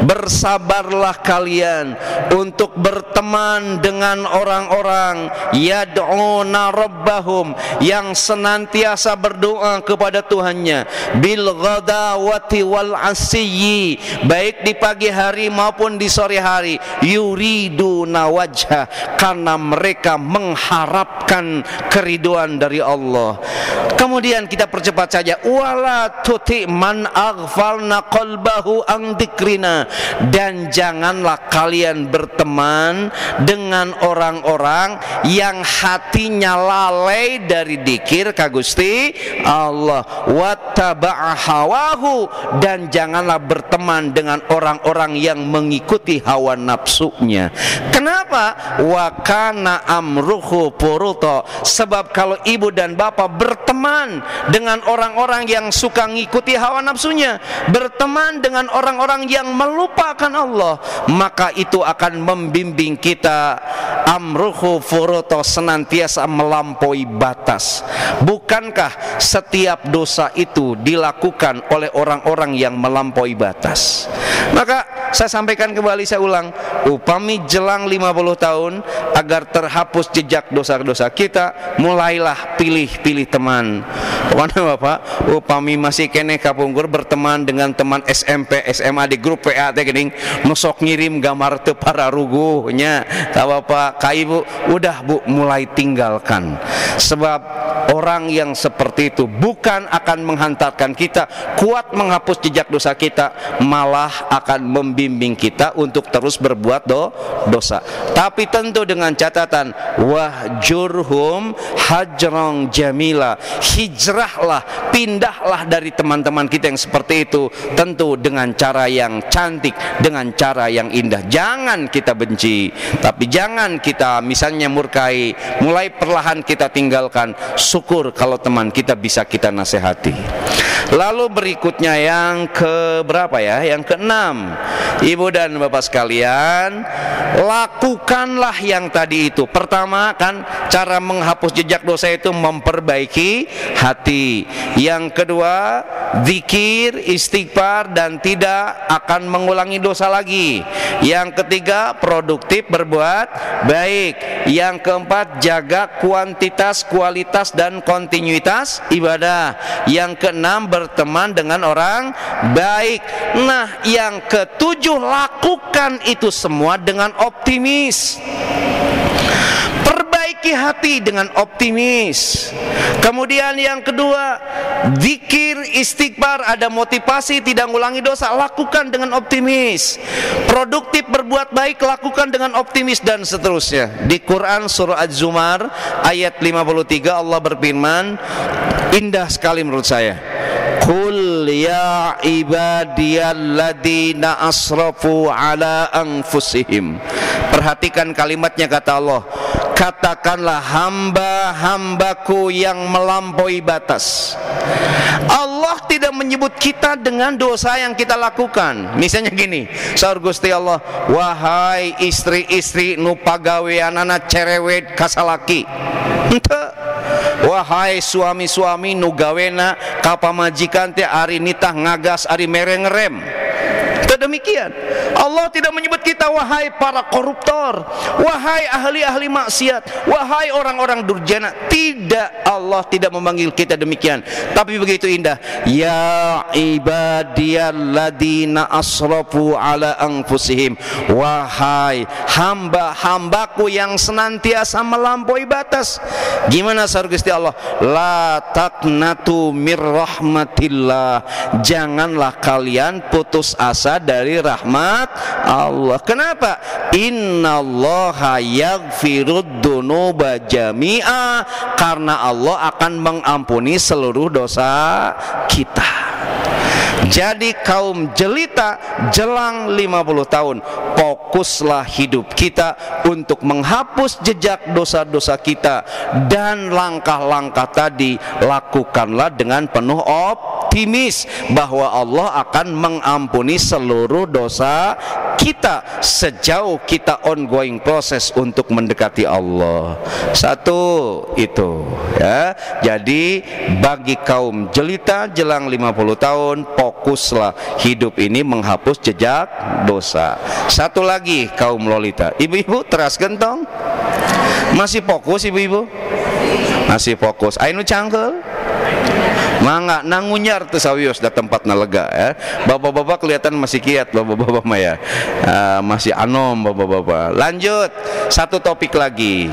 Bersabarlah kalian untuk berteman dengan orang-orang yad'una rabbahum, yang senantiasa berdoa kepada Tuhannya, bil ghadawati wal asyi, baik di pagi hari maupun di sore hari, yuriduna wajha, karena mereka mengharapkan keriduan dari Allah. Kemudian kita percepat saja, wala tuti man aghfalna qalbahu an dzikrina, dan janganlah kalian berteman dengan orang-orang yang hatinya lalai dari dzikir ka Gusti Allah, wattaba'a hawahu, dan janganlah berteman dengan orang-orang yang mengikuti hawa nafsunya. Kenapa? Wa kana amruhu furuta, sebab kalau ibu dan bapak berteman dengan orang-orang yang suka ngikuti hawa nafsunya, berteman dengan orang-orang yang melupakan Allah, maka itu akan membimbing kita amruhu furuta, senantiasa melampaui batas. Bukankah setiap dosa itu dilakukan oleh orang-orang yang melampaui batas? Maka saya sampaikan kembali, saya ulang, upami jelang 50 tahun, agar terhapus jejak dosa-dosa kita, mulailah pilih-pilih teman. Mana Bapak, upami masih kene kapungkur berteman dengan teman SMP, SMA di grup PA teh geuning, nusok ngirim gambar teu pararuguhnya, ka Bapak, ka Ibu, udah Bu, mulai tinggalkan. Sebab orang yang seperti itu bukan akan menghantarkan kita kuat menghapus jejak dosa kita, malah akan membimbing kita untuk terus berbuat dosa. Tapi tentu dengan catatan, wahjurhum hajran jamila, hijrahlah, pindahlah dari teman-teman kita yang seperti itu, tentu dengan cara yang cantik, dengan cara yang indah. Jangan kita benci, tapi jangan kita misalnya murkai, mulai perlahan kita tinggalkan. Syukur kalau teman kita bisa kita nasihati. Lalu berikutnya yang ke berapa ya? Yang keenam, ibu dan bapak sekalian, lakukanlah yang tadi itu. Pertama kan cara menghapus jejak dosa itu memperbaiki hati. Yang kedua, zikir, istighfar, dan tidak akan mengulangi dosa lagi. Yang ketiga, produktif berbuat baik. Yang keempat, jaga kuantitas, kualitas, dan kontinuitas ibadah. Yang keenam, berteman dengan orang baik. Nah, yang ketujuh, lakukan itu semua dengan optimis. Perbaiki hati dengan optimis. Kemudian yang kedua, zikir, istighfar, ada motivasi tidak mengulangi dosa, lakukan dengan optimis. Produktif berbuat baik, lakukan dengan optimis, dan seterusnya. Di Quran surah Az-Zumar ayat 53 Allah berfirman, indah sekali menurut saya. Qul ya ibadiyalladzina asrafu ala anfusihim. Perhatikan kalimatnya, kata Allah, katakanlah hamba-hambaku yang melampaui batas. Allah tidak menyebut kita dengan dosa yang kita lakukan. Misalnya gini, saur Gusti Allah, wahai istri-istri nu pagaweanana cerewet kasalaki. Henteu. Wahai suami-suami nu gawena ka pamajikan teh ari nitah ngagas ari mere ngerem. Demikian Allah tidak menyebut kita wahai para koruptor, wahai ahli-ahli maksiat, wahai orang-orang durjana. Tidak, Allah tidak memanggil kita demikian. Tapi begitu indah, ya ibadiyalladzina asrafu ala anfusihim, wahai hamba-hambaku yang senantiasa melampaui batas. Gimana sar Gusti Allah? La taqnatu mir rahmatillah, janganlah kalian putus asa dari rahmat Allah. Kenapa? Innallaha yaghfirud dzunuba jami'a, karena Allah akan mengampuni seluruh dosa kita. Jadi kaum jelita jelang 50 tahun, fokuslah hidup kita untuk menghapus jejak dosa-dosa kita, dan langkah-langkah tadi lakukanlah dengan penuh optimis bahwa Allah akan mengampuni seluruh dosa kita sejauh kita ongoing proses untuk mendekati Allah. Satu itu ya. Jadi bagi kaum jelita jelang 50 tahun, fokuslah hidup ini menghapus jejak dosa. Satu lagi kaum lolita, ibu-ibu teras gentong, masih fokus ibu-ibu? Masih fokus. Ainu cangkel mangga nangunyar tuh sawios da tempatna lega ya. Bapak-bapak kelihatan masih kiat, bapak-bapak mah ya. Masih anom bapak-bapak. Lanjut, satu topik lagi.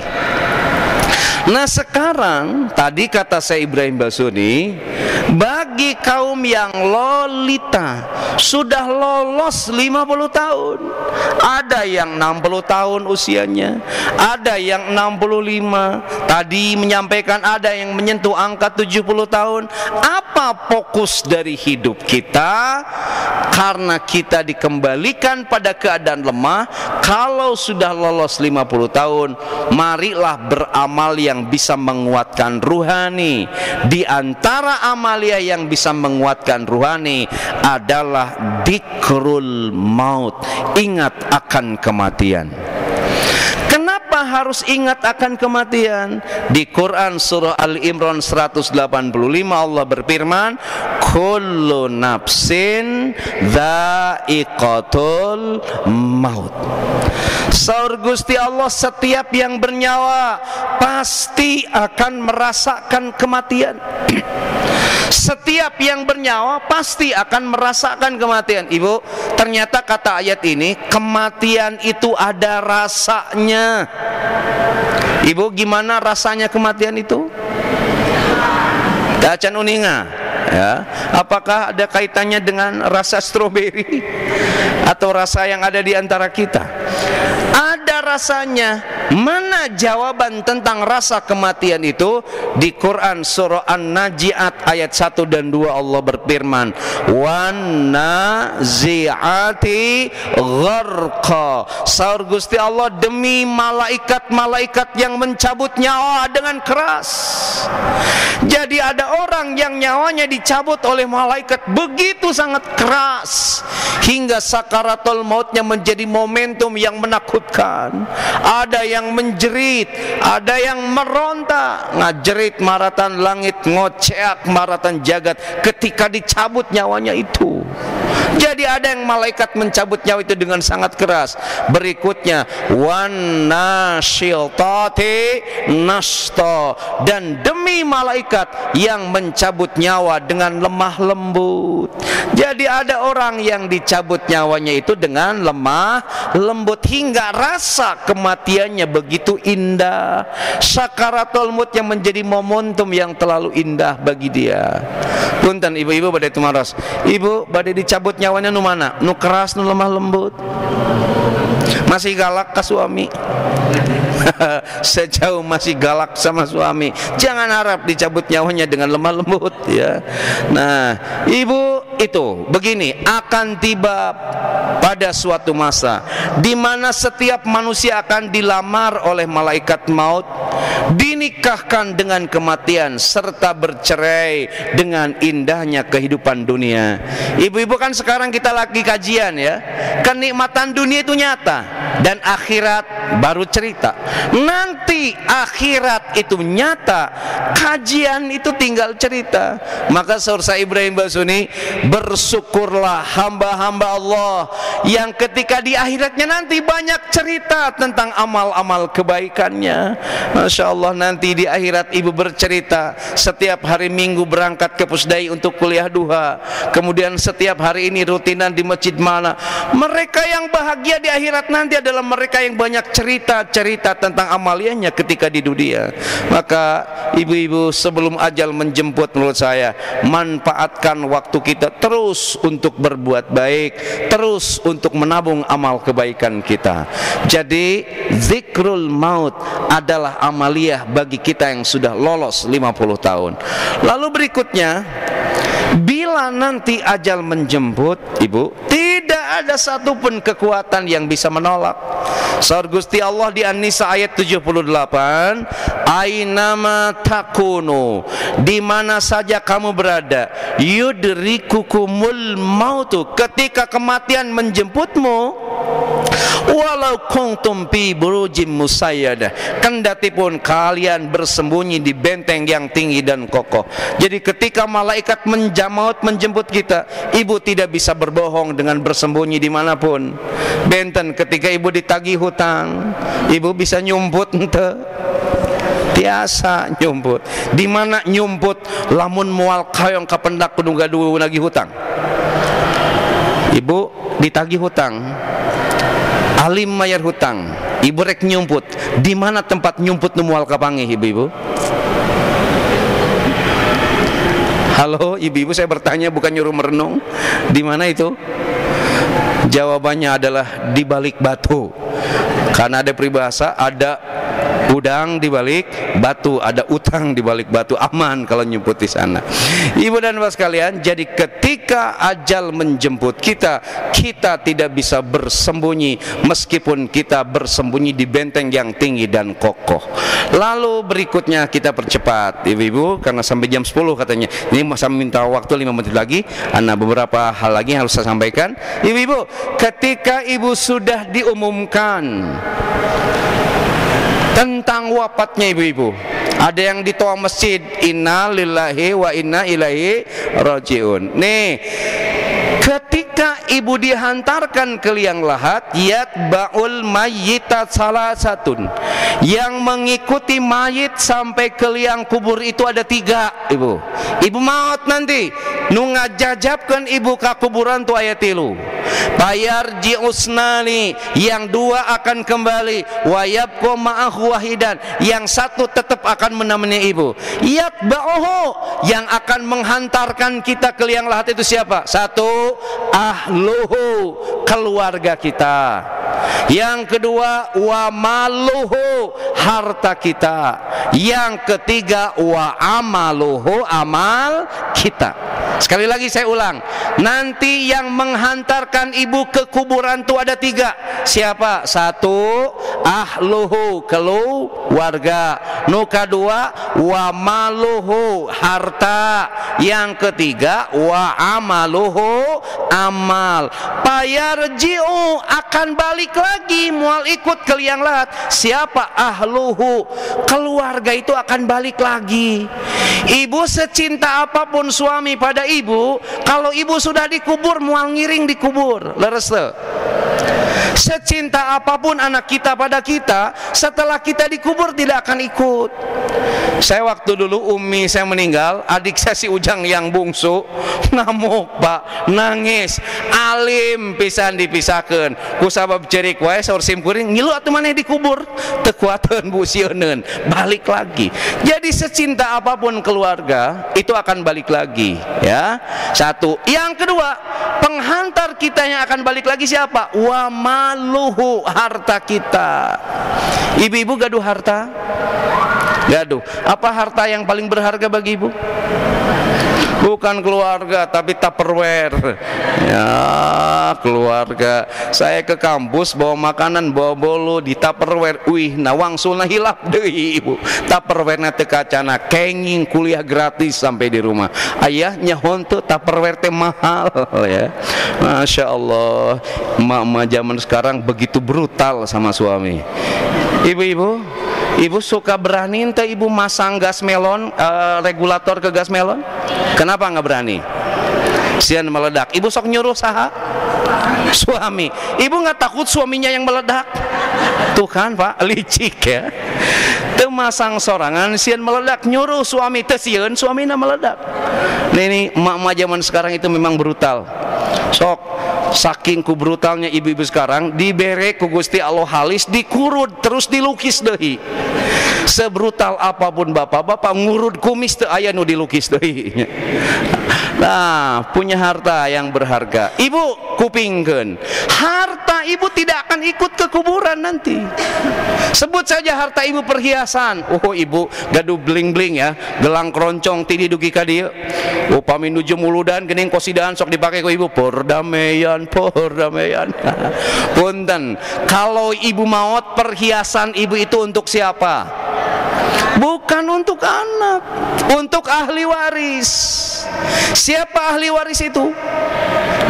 Nah sekarang tadi kata saya Ibrahim Basuni, bagi kaum yang lolita sudah lolos 50 tahun, ada yang 60 tahun usianya, ada yang 65, tadi menyampaikan ada yang menyentuh angka 70 tahun. Apa fokus dari hidup kita? Karena kita dikembalikan pada keadaan lemah. Kalau sudah lolos 50 tahun, marilah beramal yang bisa menguatkan ruhani. Di antara amalia yang bisa menguatkan ruhani adalah dzikrul maut, ingat akan kematian. Kenapa harus ingat akan kematian? Di Quran surah Al-Imran 185 Allah berfirman, kullu nafsin dha'iqatul maut. Saur Gusti Allah, setiap yang bernyawa pasti akan merasakan kematian. Setiap yang bernyawa pasti akan merasakan kematian. Ibu, ternyata kata ayat ini, kematian itu ada rasanya. Ibu, gimana rasanya kematian itu? Dacan uninga, ya. Apakah ada kaitannya dengan rasa stroberi atau rasa yang ada di antara kita? Ada rasanya. Mana jawaban tentang rasa kematian itu? Di Quran surah An-Najiat ayat 1 dan 2 Allah berfirman, "Wan nazi'ati gharqa." Saur Gusti Allah, demi malaikat-malaikat yang mencabut nyawa dengan keras. Jadi ada orang yang nyawanya dicabut oleh malaikat begitu sangat keras hingga sakaratul mautnya menjadi momentum yang menakutkan. Ada yang menjerit, ada yang meronta, ngajerit maratan langit, ngoceak maratan jagat ketika dicabut nyawanya itu. Jadi ada yang malaikat mencabut nyawa itu dengan sangat keras. Berikutnya, wan nasyiltati nashta, dan demi malaikat yang mencabut nyawa dengan lemah lembut. Jadi ada orang yang dicabut nyawanya itu dengan lemah lembut hingga rasa kematiannya begitu indah. Sakaratul maut yang menjadi momentum yang terlalu indah bagi dia. Punten ibu-ibu badai tumaros. Ibu badai dicabut nyawanya nu mana? Nu keras, nu lemah lembut? Masih galak ke suami? Sejauh masih galak sama suami, jangan harap dicabut nyawanya dengan lemah lembut, ya. Nah, ibu itu begini, akan tiba pada suatu masa di mana setiap manusia akan dilamar oleh malaikat maut, dinikahkan dengan kematian serta bercerai dengan indahnya kehidupan dunia. Ibu-ibu kan sekarang kita lagi kajian, ya. Kenikmatan dunia itu nyata dan akhirat baru cerita. Nanti akhirat itu nyata, kajian itu tinggal cerita. Maka Saur Sa Ibrahim Basuni, bersyukurlah hamba-hamba Allah yang ketika di akhiratnya nanti banyak cerita tentang amal-amal kebaikannya. Masya Allah, nanti di akhirat ibu bercerita setiap hari Minggu berangkat ke Pusdai untuk kuliah duha, kemudian setiap hari ini rutinan di masjid mana. Mereka yang bahagia di akhirat nanti adalah mereka yang banyak cerita-cerita tentang amaliannya ketika di dunia. Maka ibu-ibu, sebelum ajal menjemput, menurut saya manfaatkan waktu kita terus untuk berbuat baik, terus untuk menabung amal kebaikan kita. Jadi zikrul maut adalah amaliyah bagi kita yang sudah lolos 50 tahun. Lalu berikutnya, bila nanti ajal menjemput, ibu, tidak ada satupun kekuatan yang bisa menolak. Saur Gusti Allah di An-Nisa ayat 78, ainama takunu, di mana saja kamu berada, yudrikukumul mautu, ketika kematian menjemputmu, walau kuntum fi burujim musayyadah, kendati pun kalian bersembunyi di benteng yang tinggi dan kokoh. Jadi ketika malaikat maut menjemput kita, ibu tidak bisa berbohong dengan bersembunyi dimanapun. Benten ketika ibu ditagih hutang, ibu bisa nyumput ente, tiasa nyumput. Di mana nyumput? Lamun mual kayong kapendak kudu gaduh nagih hutang. Ibu ditagih hutang, alim mayar hutang, ibu rek nyumput. Di mana tempat nyumput nu mual kapangih, ibu-ibu? Halo ibu-ibu, saya bertanya bukan nyuruh merenung. Di mana itu? Jawabannya adalah di balik batu. Karena ada peribahasa, ada udang di balik batu, ada utang di balik batu. Aman kalau nyumput di sana. Ibu dan bapak sekalian, jadi ketika ajal menjemput kita, kita tidak bisa bersembunyi meskipun kita bersembunyi di benteng yang tinggi dan kokoh. Lalu berikutnya kita percepat, ibu-ibu, karena sampai jam 10 katanya. Ini saya minta waktu 5 menit lagi. Ada beberapa hal lagi yang harus saya sampaikan. Ibu-ibu, ketika ibu sudah diumumkan tentang wafatnya ibu-ibu, ada yang di toa masjid, inna lillahi wa inna ilaihi rajiun. Nih, ketika ibu dihantarkan ke liang lahat, yatba'ul mayyita salasatun, yang mengikuti mayit sampai ke liang kubur itu ada 3, ibu. Ibu maut nanti nu ngajajabkan ibu ka kuburan tu aya 3. Fayarji'usnani, yang dua akan kembali, wa yabqa ma'ahu wahidan, yang satu tetap akan menemani ibu. Yatba'uhu, yang akan menghantarkan kita ke liang lahat itu siapa? Satu, ahluhu, keluarga kita. Yang kedua, wa maluhu, harta kita. Yang ketiga, wa amaluhu, amal kita. Sekali lagi saya ulang, nanti yang menghantarkan ibu ke kuburan itu ada tiga. Siapa? Satu, ahluhu, keluarga. Nuka dua, wa maluhu, harta. Yang ketiga, wa amaluhu, amal. Payarji'u, akan balik lagi, mual ikut ke liang lahat. Siapa? Ahluhu, keluarga itu akan balik lagi. Ibu secinta apapun suami pada ibu, kalau ibu sudah dikubur, mual ngiring dikubur, leres tuh. Secinta apapun anak kita pada kita, setelah kita dikubur tidak akan ikut. Saya waktu dulu umi saya meninggal, adik saya si Ujang yang bungsu ngamuk pak, nangis, alim pisan dipisahkan ku sabab cerik wae saur sim kuring ngilu atuh maneh dikubur teu kuateun bu sieuneun, balik lagi. Jadi secinta apapun keluarga itu akan balik lagi, ya. Satu. Yang kedua, penghantar kita yang akan balik lagi siapa? Wa maluhu, harta kita. Ibu-ibu gaduh harta? Gaduh. Apa harta yang paling berharga bagi ibu? Bukan keluarga, tapi Tupperware. Ya, keluarga. Saya ke kampus bawa makanan, bawa bolo di Tupperware. Wih, nawangsulna hilap deui ibu. Tupperware na teu kacana, kenging kuliah gratis sampai di rumah. Ayah nyahon tuh Tupperware teh mahal ya. Masya Allah, emak-emak zaman sekarang begitu brutal sama suami. Ibu-ibu, ibu suka berani ente ibu masang gas melon, regulator ke gas melon? Kenapa nggak berani? Sian meledak. Ibu sok nyuruh saha? Suami. Ibu nggak takut suaminya yang meledak? Tuh kan pak, licik ya. Teu masang sorangan, sian meledak, nyuruh suami teu sieun suamina meledak. Ini emak-emak zaman sekarang itu memang brutal. Sok saking ku brutalnya ibu-ibu sekarang, dibere ku Gusti Allah halis, dikurud terus dilukis deui. Sebrutal apapun bapak-bapak ngurud kumis teu aya nu dilukis deui. Nah, punya harta yang berharga. Ibu kupingkeun, harta ibu tidak akan ikut ke kuburan nanti. Sebut saja harta ibu perhiasan. Oh ibu gaduh bling-bling ya, gelang keroncong tidi dugi ka dieu. Upami nuju muludan geuning kosidaan sok dipake ku ibu, perdamaian. Punten, kalau ibu maot perhiasan ibu itu untuk siapa? Bukan untuk anak, untuk ahli waris. Siapa ahli waris itu?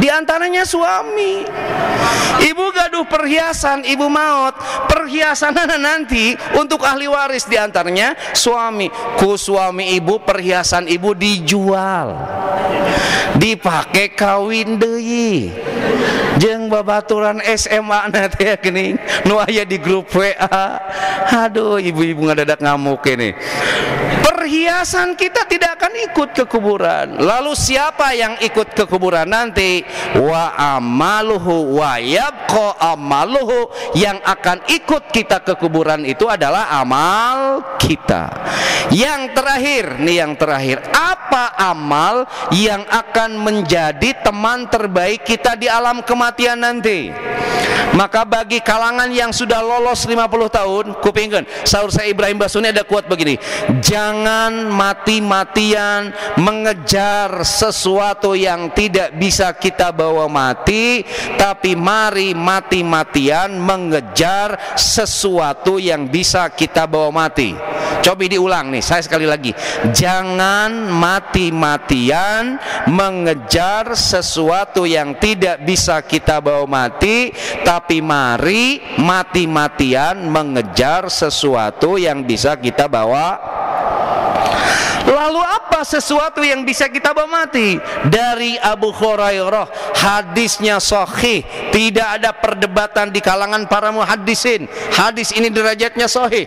Di antaranya suami. Ibu gaduh perhiasan, ibu maut, perhiasan nanti untuk ahli waris, di antaranya suami. Ku suami ibu perhiasan ibu dijual, dipakai kawin deui. Jeung babaturan SMA nanti ya gini, nu aya di grup WA. Aduh, ibu-ibu ngadadak ngamuk ini. Perhiasan kita tidak akan ikut ke kuburan. Lalu siapa yang ikut ke kuburan nanti? Wa amaluhu wa yabqa amaluhu, yang akan ikut kita ke kuburan itu adalah amal kita. Yang terakhir nih, yang terakhir, apa amal yang akan menjadi teman terbaik kita di alam kematian nanti? Maka bagi kalangan yang sudah lolos 50 tahun, kupingkeun, saur saya Ibrahim Basuni ada kuat begini, jangan mati-matian mengejar sesuatu yang tidak bisa kita bawa mati, tapi mari mati-matian mengejar sesuatu yang bisa kita bawa mati. Coba diulang nih, saya sekali lagi, jangan mati-matian mengejar sesuatu yang tidak bisa kita bawa mati, tapi mari mati-matian mengejar sesuatu yang bisa kita bawa. Lalu apa sesuatu yang bisa kita bawa mati? Dari Abu Hurairah, hadisnya sahih, tidak ada perdebatan di kalangan para muhaddisin. Hadis ini derajatnya sahih.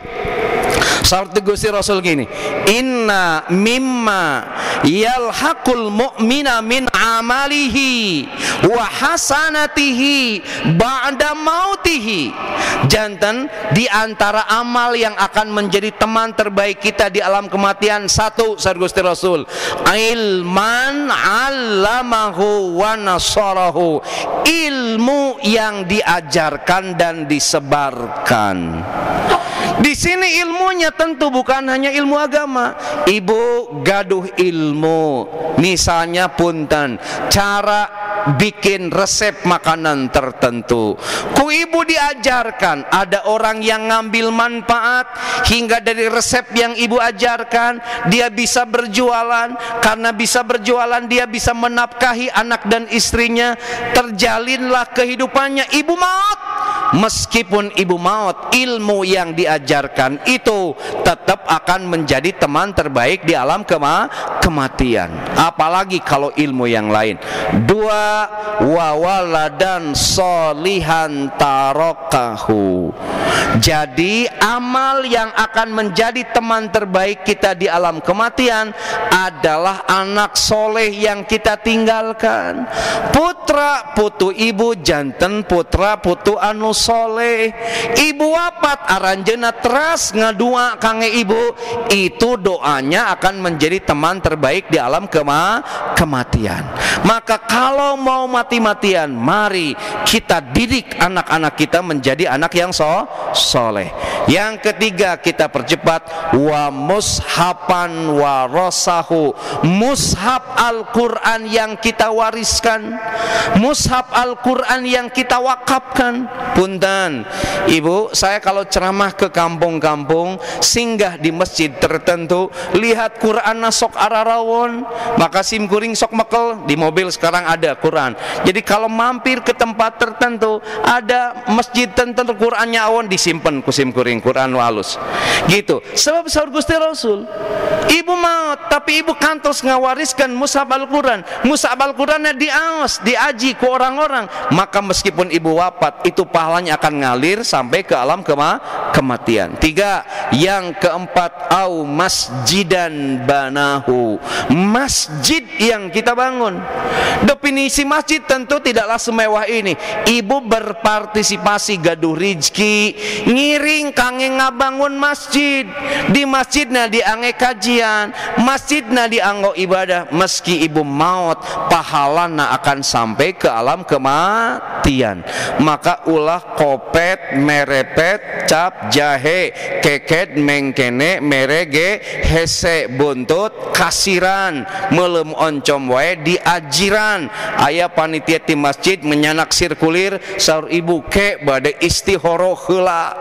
Sabtu Gusti Rasul gini, inna mimma yalhaqul mu'mina min amalihi wa hasanatihi ba'da mautihi. Jantan, di antara amal yang akan menjadi teman terbaik kita di alam kematian, satu, sabtu Gusti Rasul, ilman 'allamahu wa nasarahu, ilmu yang diajarkan dan disebarkan. Di sini ilmunya tentu bukan hanya ilmu agama. Ibu gaduh ilmu, misalnya punten, cara bikin resep makanan tertentu. Ku ibu diajarkan, ada orang yang ngambil manfaat hingga dari resep yang ibu ajarkan dia bisa berjualan. Karena bisa berjualan dia bisa menafkahi anak dan istrinya, terjalinlah kehidupannya. Ibu maut, meskipun ibu maut, ilmu yang diajarkan itu tetap akan menjadi teman terbaik di alam kematian. Apalagi kalau ilmu yang lain. Dua, wawaladan solihan tarokahu. Jadi amal yang akan menjadi teman terbaik kita di alam kematian adalah anak soleh yang kita tinggalkan. Putra putu ibu janten putra putu anu soleh. Ibu wafat aranjeuna teras ngadua kange ibu, itu doanya akan menjadi teman terbaik di alam kematian. Maka kalau mau mati-matian, mari kita didik anak-anak kita menjadi anak yang soleh. Yang ketiga, kita percepat wa mushafan wa rosahu, mushaf Al-Quran yang kita wariskan, mushaf Al-Quran yang kita wakafkan. Punten, ibu, saya kalau ceramah ke kampung-kampung, singgah di masjid tertentu, lihat Quran sok ararawon, maka sim kuring sok mekel, di mobil sekarang ada Quran. Jadi kalau mampir ke tempat tertentu, ada masjid tertentu Qurannya awon, disimpan ku sim kuring Quran walus gitu. Sebab sahur Gusti Rasul, ibu maut tapi ibu kantos ngawariskan mushaf Al-Quran. Mushaf Al-Qurannya diaos, diaji ku orang-orang, maka meskipun ibu wafat, itu pahalanya akan ngalir sampai ke alam kematian. Tiga, yang keempat, au masjidan banahu, masjid yang kita bangun. Definisi masjid tentu tidaklah semewah ini. Ibu berpartisipasi gaduh rizki, ngiring kange ngabangun masjid. Di masjidnya diange kajian, masjidnya dianggo ibadah. Meski ibu maut, pahalana akan sampai ke alam kematian. Maka ulah kopet, merepet, cap, jahe, keket, mengkene, merege, hese, buntut, kasiran, melem oncom wae, diajiran. Aya panitia di masjid menyanak sirkulir, sahur ibu ke bade istihoro heula.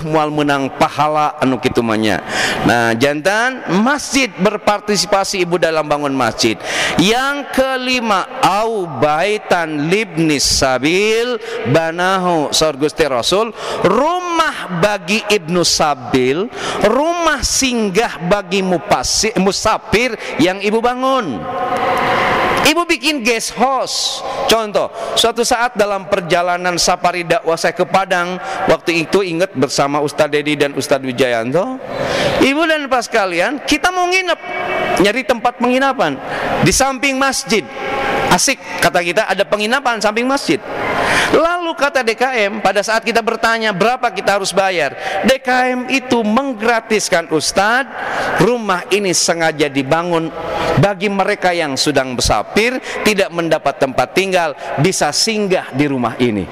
Mual menang pahala anu kitu manya. Nah, jantan, masjid berpartisipasi ibu dalam bangun masjid. Yang kelima, au baitan libnis sabil banahu, sahur Gusti Rasul, rumah bagi ibnu sabil, rumah singgah bagi musafir yang ibu bangun. Ibu bikin guest house. Contoh, suatu saat dalam perjalanan safari dakwah saya ke Padang, waktu itu ingat bersama Ustadz Dedi dan Ustadz Wijayanto, ibu dan pas kalian, kita mau nginep, nyari tempat penginapan di samping masjid. Asik, kata kita, ada penginapan samping masjid. Lalu kata DKM, pada saat kita bertanya berapa kita harus bayar, DKM itu menggratiskan Ustadz, rumah ini sengaja dibangun bagi mereka yang sedang musafir, tidak mendapat tempat tinggal, bisa singgah di rumah ini.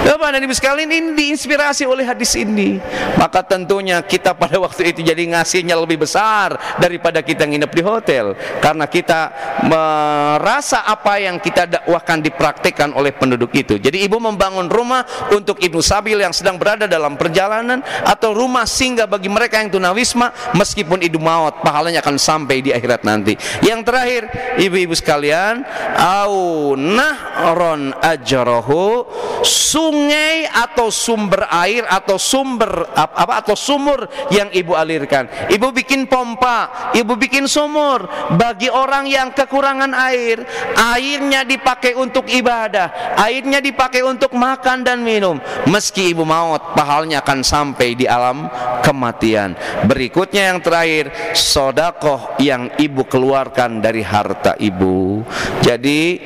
Bapak dan Ibu sekalian, ini diinspirasi oleh hadis ini. Maka tentunya kita pada waktu itu jadi ngasihnya lebih besar daripada kita nginep di hotel, karena kita merasa apa yang kita dakwahkan dipraktikkan oleh penduduk itu. Jadi ibu membangun rumah untuk ibnu sabil yang sedang berada dalam perjalanan, atau rumah singgah bagi mereka yang tunawisma, meskipun ibu maut, pahalanya akan sampai di akhirat nanti. Yang terakhir, ibu-ibu sekalian, au nahron ajrohu, sungai atau sumber air atau sumber atau sumur yang ibu alirkan. Ibu bikin pompa, ibu bikin sumur bagi orang yang kekurangan air. Airnya dipakai untuk ibadah, airnya dipakai untuk makan dan minum. Meski ibu maut, pahalanya akan sampai di alam kematian. Berikutnya yang terakhir, sedekah yang ibu keluarkan dari harta ibu. Jadi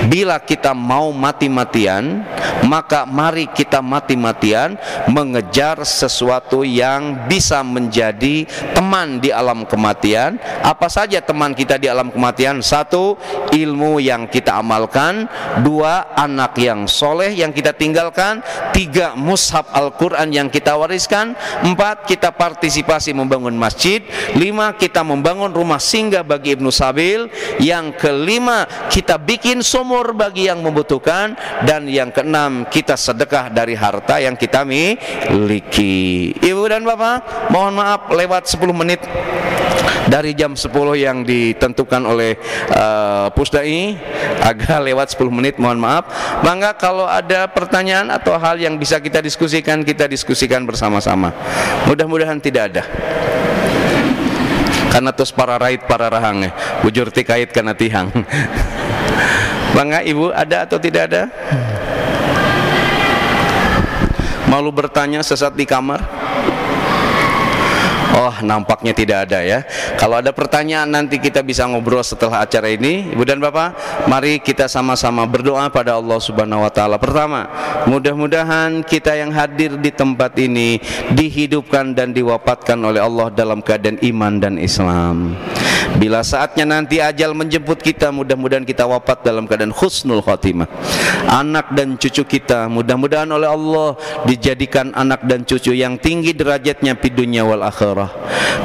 bila kita mau mati-matian, maka mari kita mati-matian mengejar sesuatu yang bisa menjadi teman di alam kematian. Apa saja teman kita di alam kematian? 1, ilmu yang kita amalkan. 2, anak yang soleh yang kita tinggalkan. 3, mushaf Al-Quran yang kita wariskan. 4, kita partisipasi membangun masjid. 5, kita membangun rumah singgah bagi Ibnu Sabil. Yang kelima, kita bikin sumur bagi yang membutuhkan. Dan yang keenam, kita sedekah dari harta yang kita miliki. Ibu dan bapak, mohon maaf lewat 10 menit dari jam 10 yang ditentukan oleh Pusdai, agak lewat 10 menit, mohon maaf. Bangga kalau ada pertanyaan atau hal yang bisa kita diskusikan bersama-sama. Mudah-mudahan tidak ada. Karena terus para raid para rahang bujur tikait kana tihang. Bangga ibu, ada atau tidak ada? Malu bertanya sesat di kamar? Oh, nampaknya tidak ada ya. Kalau ada pertanyaan nanti kita bisa ngobrol setelah acara ini. Ibu dan bapak, mari kita sama-sama berdoa pada Allah Subhanahu wa taala. Pertama, mudah-mudahan kita yang hadir di tempat ini dihidupkan dan diwafatkan oleh Allah dalam keadaan iman dan Islam. Bila saatnya nanti ajal menjemput kita, mudah-mudahan kita wafat dalam keadaan husnul khatimah. Anak dan cucu kita mudah-mudahan oleh Allah dijadikan anak dan cucu yang tinggi derajatnya di dunia wal akhirah.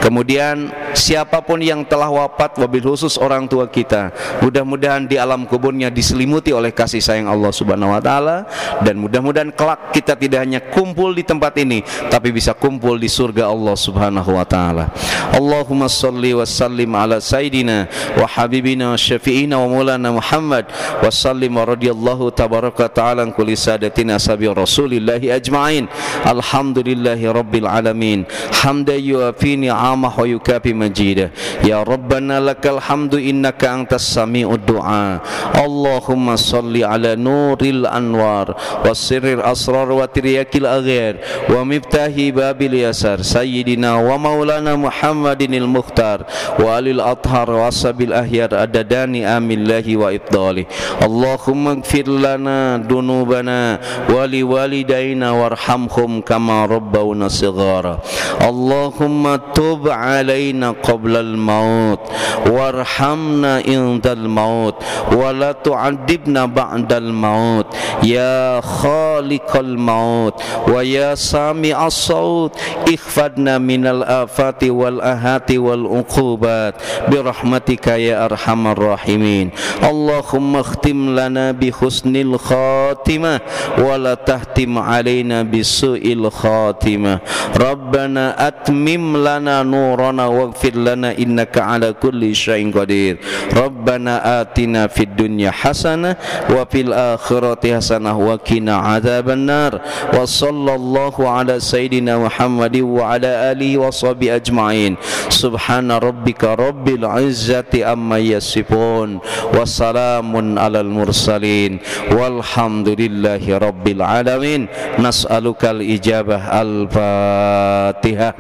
Kemudian siapapun yang telah wafat, wabil khusus orang tua kita, mudah-mudahan di alam kuburnya diselimuti oleh kasih sayang Allah Subhanahu wa taala. Dan mudah-mudahan kelak kita tidak hanya kumpul di tempat ini, tapi bisa kumpul di surga Allah Subhanahu wa taala. Allahumma shalli wa sallim ala sayyidina wa habibina wa syafi'ina wa maulana Muhammad wa sallim wa radiyallahu tabaraka ta'ala an kulli sadatina sabi rasulillahi ajma'in. Alhamdulillahi rabbil alamin, hamdan yuafi ni'amah wa yukafi majidah. Ya Rabbana lakal hamdu innaka antas sami'ud du'a. Allahumma salli ala nuril anwar wa sirril asrar wa tiryakil aghir wa miftahi babil yasar sayyidina wa maulana Muhammadinil mukhtar wa alil athhar wa sabil ahyar adadani amillahi wa ibdali. Allahumma gfir lana dunubana wa liwalidaina warhamhum kama rabbawna sighara. Allahumma tub alaina qabla al-maut warhamna indal maut wa la tu'adibna ba'dal maut. Ya khaliqal maut wa ya sami'as saut ikhfadna minal afati wal ahati wal uqubat birahmatika ya arhamar rahimin. Allahumma khtim lana bi husnil khatimah wa la tahtim alaina bisu'il khatimah. Rabbana atmim lana nurana waghfir lana innaka ala kulli syai'in qadir. Rabbana atina fid dunya hasanah wa fil akhirati hasanah wa qina adzabannar. Wa sallallahu ala sayyidina Muhammadin wa ala alihi wa sahbihi ajma'in. Subhana rabbika rabbil izzati amma yasifun wa salamun alal mursalin walhamdulillahi rabbil alamin. Nas'alukal ijabah. Al-Fatihah.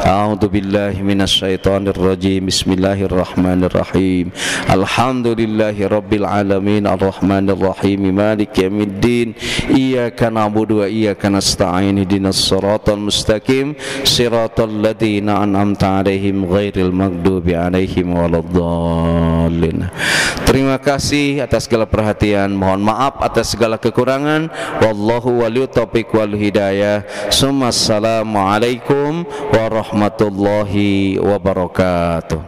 A'udzu billahi minasyaitonir rajim. Bismillahirrahmanirrahim. Alhamdulillahi rabbil alamin arrahmanir rahim maliki yaumiddin. Iyyaka na'budu wa iyyaka nasta'in. Ihdinas siratal mustaqim siratal ladzina an'amta 'alaihim ghairil maghdubi 'alaihim waladdallin. Terima kasih atas segala perhatian, mohon maaf atas segala kekurangan. Wallahu waliyut taufiq wal hidayah. Assalamualaikum warahmatullahi wabarakatuh.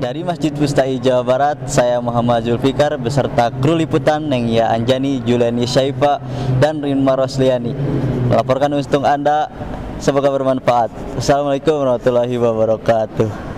Dari Masjid Pusdai Jawa Barat, saya Muhammad Zulfikar beserta kru liputan Nengya Anjani, Juliani Syaifa, dan Rinma Rosliani melaporkan untuk Anda semoga bermanfaat. Assalamualaikum warahmatullahi wabarakatuh.